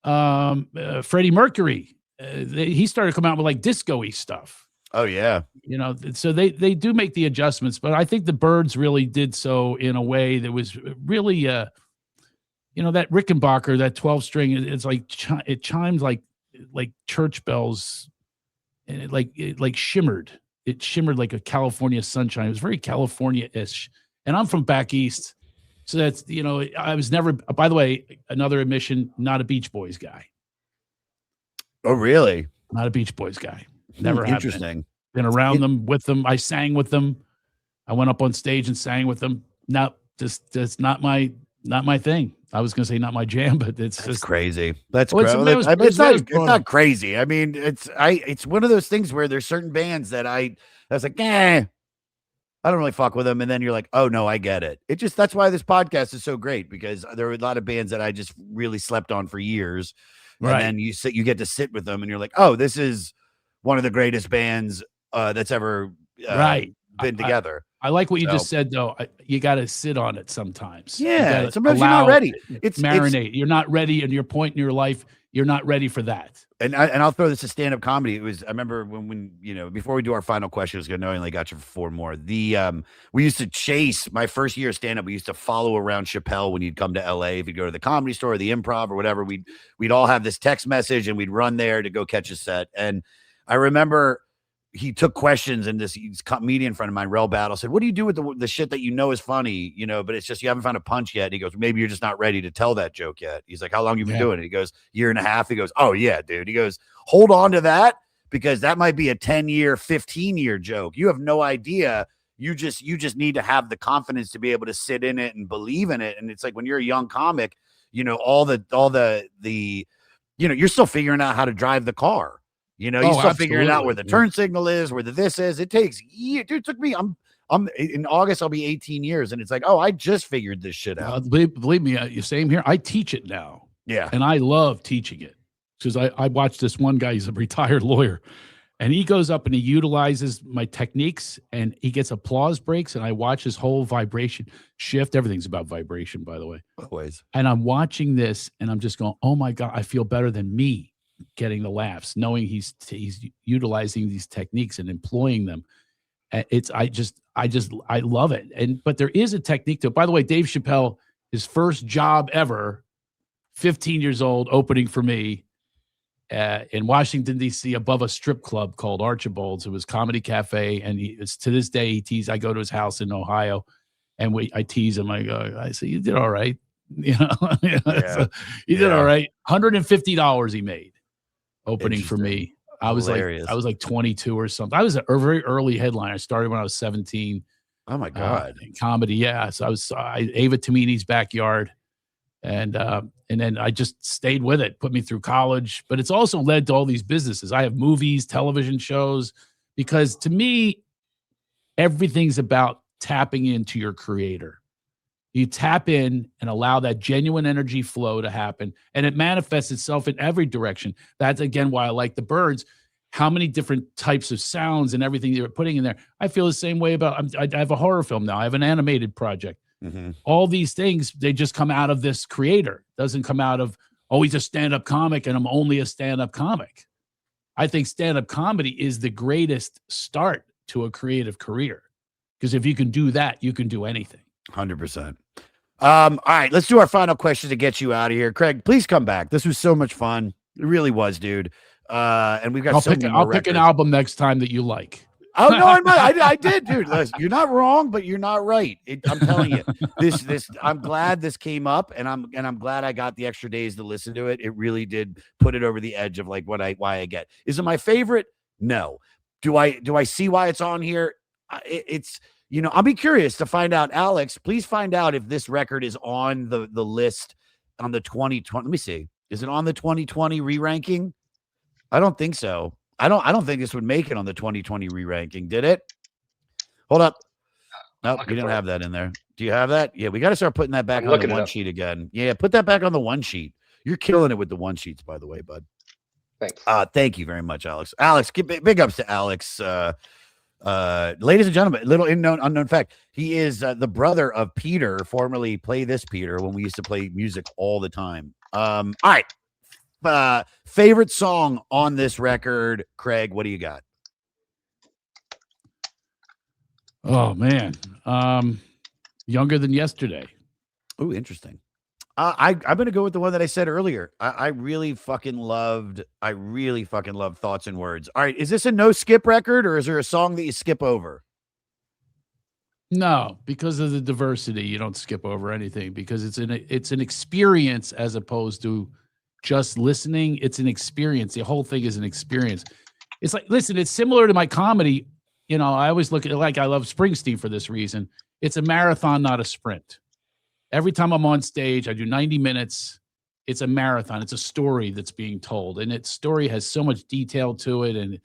Speaker 1: Freddie Mercury, he started coming out with like disco-y stuff.
Speaker 2: Oh, yeah.
Speaker 1: You know, so they do make the adjustments. But I think the Byrds really did so in a way that was really, you know, that Rickenbacker, that 12-string, it's like it chimed like church bells, and it like shimmered. It shimmered like a California sunshine. It was very California-ish. And I'm from back east. So that's, you know, I was never, by the way, another admission, not a Beach Boys guy.
Speaker 2: Oh, really?
Speaker 1: Not a Beach Boys guy. Never have
Speaker 2: Interesting.
Speaker 1: Been around them, with them. I sang with them. I went up on stage and sang with them. No, just not my thing. I was going to say not my jam, but that's just
Speaker 2: crazy. That's crazy. It's not crazy. I mean, it's one of those things where there's certain bands that I was like, I don't really fuck with them. And then you're like, oh no, I get it. That's why this podcast is so great, because there were a lot of bands that I just really slept on for years. Right. And then you get to sit with them and you're like, oh, this is one of the greatest bands that's ever been together.
Speaker 1: I like what you just said, though. You got to sit on it sometimes.
Speaker 2: Yeah, sometimes you're not ready.
Speaker 1: It's marinate. You're not ready, and your point in your life, you're not ready for that.
Speaker 2: And I'll throw this to stand-up comedy. I remember when you know, before we do our final question, because I know I only got you for 4 more. We used to chase my first year of stand-up. We used to follow around Chappelle when he'd come to LA. If he'd go to the Comedy Store or the Improv or whatever, we'd all have this text message and we'd run there to go catch a set. And I remember he took questions, and this comedian friend of mine, Rel Battle, said, what do you do with the shit that you know is funny, you know, but it's just you haven't found a punch yet? And he goes, maybe you're just not ready to tell that joke yet. He's like, how long have you been doing it? He goes, 1.5 years. He goes, oh yeah, dude. He goes, hold on to that, because that might be a 10-year, 15-year joke. You have no idea. You just need to have the confidence to be able to sit in it and believe in it. And it's like when you're a young comic, you know, all the you know, you're still figuring out how to drive the car. You know, you're still figuring out where the turn signal is, where the this is. It takes years. Dude, it took me. I'm in August. I'll be 18 years, and it's like, oh, I just figured this shit out.
Speaker 1: Believe me, same here. I teach it now.
Speaker 2: Yeah,
Speaker 1: and I love teaching it because I watched this one guy. He's a retired lawyer, and he goes up and he utilizes my techniques, and he gets applause breaks, and I watch his whole vibration shift. Everything's about vibration, by the way.
Speaker 2: Always.
Speaker 1: And I'm watching this, and I'm just going, oh my God, I feel better than me getting the laughs, knowing he's utilizing these techniques and employing them. I love it. But there is a technique to it. By the way, Dave Chappelle, his first job ever, 15 years old, opening for me in Washington, D.C., above a strip club called Archibald's. It was Comedy Cafe. And it's to this day, he teased. I go to his house in Ohio, and I tease him. I say, you did all right. You know, so he did all right. $150 he made opening for me. I was like 22 or something. I was a very early headliner. I started when I was 17.
Speaker 2: Oh my God.
Speaker 1: In comedy. Yeah. So I Ava Tamini's backyard. And then I just stayed with it, put me through college, but it's also led to all these businesses. I have movies, television shows, because to me, everything's about tapping into your creator. You tap in and allow that genuine energy flow to happen, and it manifests itself in every direction. That's, again, why I like the Byrds. How many different types of sounds and everything you're putting in there. I feel the same way about, I have a horror film now. I have an animated project. Mm-hmm. All these things, they just come out of this creator. Doesn't come out of, oh, he's a stand-up comic and I'm only a stand-up comic. I think stand-up comedy is the greatest start to a creative career, because if you can do that, you can do anything.
Speaker 2: 100%. All right, let's do our final question to get you out of here. Craig, please come back. This was so much fun. It really was, dude. And we've got
Speaker 1: I'll pick an album next time that you like.
Speaker 2: Oh no, I did, dude. Listen, you're not wrong, but you're not right. I'm telling you, this. I'm glad this came up, and I'm glad I got the extra days to listen to it. It really did put it over the edge of like why I get. Is it my favorite? No. Do I see why it's on here? It's. You know, I'll be curious to find out. Alex, please find out if this record is on the list on the 2020. Let me see. Is it on the 2020 re-ranking? I don't think so. I don't think this would make it on the 2020 re-ranking. Did it? Hold up. Nope, you didn't have that in there. Do you have that? Yeah, we got to start putting that back on the one sheet again. Yeah, put that back on the one sheet. You're killing it with the one sheets, by the way, bud.
Speaker 3: Thanks.
Speaker 2: Thank you very much, Alex. Alex, big ups to Alex. Ladies and gentlemen, little unknown fact, he is the brother of Peter, formerly Play This Peter, when we used to play music all the time. All right, favorite song on this record, Craig, what do you got?
Speaker 1: Oh man, Younger Than Yesterday.
Speaker 2: Oh, interesting. I'm gonna go with the one that I said earlier. I really fucking loved Thoughts and Words. All right, is this a no skip record, or is there a song that you skip over?
Speaker 1: No, because of the diversity, you don't skip over anything, because it's an experience as opposed to just listening. It's an experience. The whole thing is an experience. It's like, listen, it's similar to my comedy. You know, I always look at it like I love Springsteen for this reason. It's a marathon, not a sprint. Every time I'm on stage, I do 90 minutes. It's a marathon. It's a story that's being told. And its story has so much detail to it. And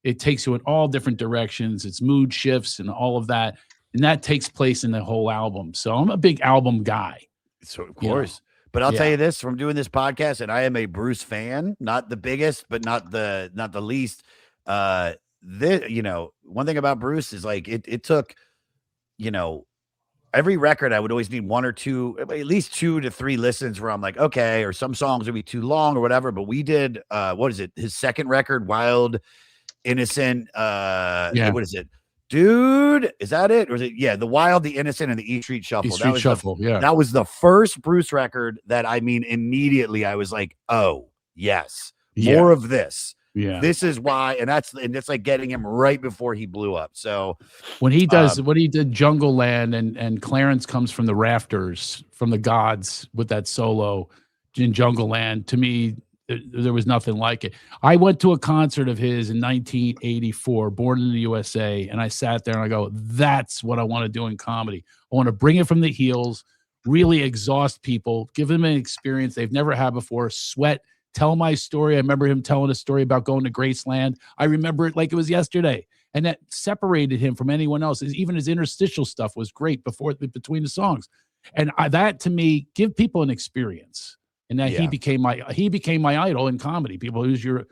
Speaker 1: it takes you in all different directions. It's mood shifts and all of that. And that takes place in the whole album. So I'm a big album guy.
Speaker 2: So of course. But I'll tell you this, from doing this podcast, and I am a Bruce fan, not the biggest, but not the least. One thing about Bruce is like it took, every record I would always need one or two, at least 2 to 3 listens where I'm like, okay, or some songs would be too long or whatever. But we did his second record, Wild, Innocent, what is it? Dude, is that it? Or is it? Yeah, the Wild, the Innocent, and the E Street Shuffle. That was the first Bruce record that, I mean, immediately I was like, oh, yes, more of this.
Speaker 1: Yeah,
Speaker 2: this is why, and it's like getting him right before he blew up. So
Speaker 1: when he does what he did, Jungle Land, and Clarence comes from the rafters, from the gods with that solo in Jungle Land, to me, there was nothing like it. I went to a concert of his in 1984, Born in the USA, and I sat there and I go, that's what I want to do in comedy. I want to bring it from the heels, really exhaust people, give them an experience they've never had before, sweat, tell my story. I remember him telling a story about going to Graceland. I remember it like it was yesterday. And that separated him from anyone else. Even his interstitial stuff was great between the songs. And that to me, give people an experience. And that he became my idol in comedy. People, who's your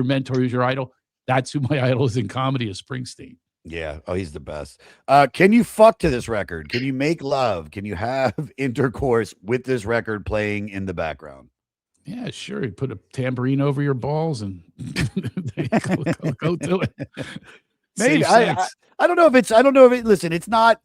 Speaker 1: mentor, who's your idol? That's who my idol is in comedy, is Springsteen.
Speaker 2: Yeah. Oh, he's the best. Can you fuck to this record? Can you make love? Can you have intercourse with this record playing in the background?
Speaker 1: Yeah, sure. You put a tambourine over your balls and go do it.
Speaker 2: Maybe I don't know if it's, listen, it's not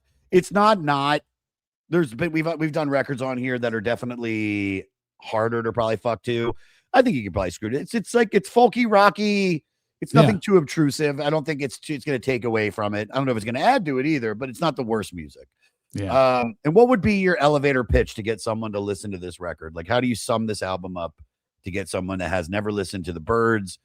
Speaker 2: there's been, we've done records on here that are definitely harder to probably fuck to. I think you could probably screw it. It's like, it's folky, rocky. It's nothing too obtrusive. I don't think it's going to take away from it. I don't know if it's going to add to it either, but it's not the worst music.
Speaker 1: Yeah.
Speaker 2: And what would be your elevator pitch to get someone to listen to this record? Like, how do you sum this album up to get someone that has never listened to the Byrds,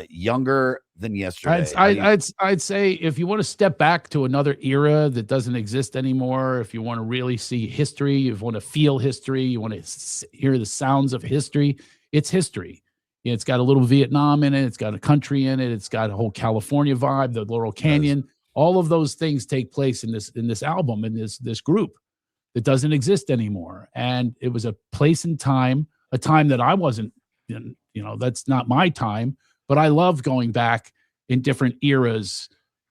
Speaker 2: younger than yesterday?
Speaker 1: I'd say if you want to step back to another era that doesn't exist anymore, if you want to really see history, you want to feel history, you want to hear the sounds of history, it's history. It's got a little Vietnam in it. It's got a country in it. It's got a whole California vibe, the Laurel Canyon. All of those things take place in this album, in this group that doesn't exist anymore. And it was a place and time, a time that I wasn't, that's not my time, but I love going back in different eras.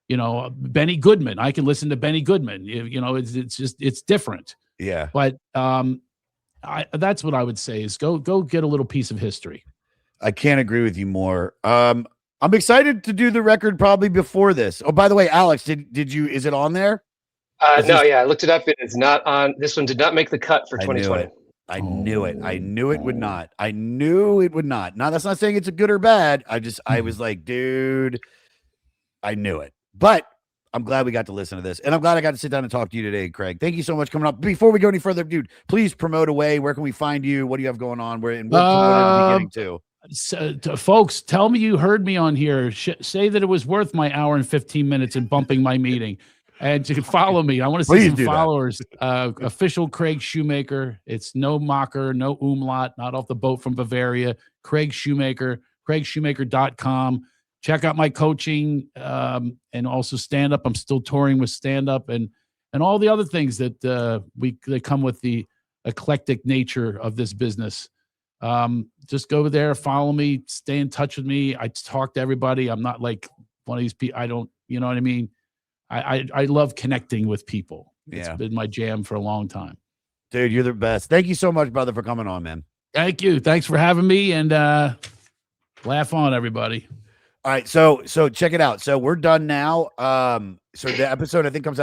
Speaker 1: Benny Goodman, I can listen to Benny Goodman. It's different.
Speaker 2: Yeah.
Speaker 1: But that's what I would say is go get a little piece of history.
Speaker 2: I can't agree with you more. I'm excited to do the record probably before this. Oh, by the way, Alex, is it on there?
Speaker 3: No, I looked it up. It's not on. This one did not make the cut for 2020.
Speaker 2: I knew it. I knew it would not. I knew it would not. Now, that's not saying it's a good or bad. I was like, dude, I knew it. But I'm glad we got to listen to this. And I'm glad I got to sit down and talk to you today, Craig. Thank you so much for coming up. Before we go any further, dude, please promote away. Where can we find you? What do you have going on? What are we getting to?
Speaker 1: Folks, tell me you heard me on here. Say that it was worth my hour and 15 minutes and bumping my meeting. And you can follow me. I want to see some followers. Official Craig Shoemaker. It's no mocker, no umlaut, not off the boat from Bavaria. Craig Shoemaker, craigshoemaker.com. Check out my coaching and also stand-up. I'm still touring with stand-up and all the other things that that come with the eclectic nature of this business. Just go there, follow me, stay in touch with me. I talk to everybody. I'm not like one of these people. I don't, you know what I mean? I love connecting with people. It's been my jam for a long time.
Speaker 2: Dude, you're the best. Thank you so much, brother, for coming on, man.
Speaker 1: Thank you. Thanks for having me, and laugh on, everybody.
Speaker 2: All right. So check it out. So we're done now. So the episode, I think, comes out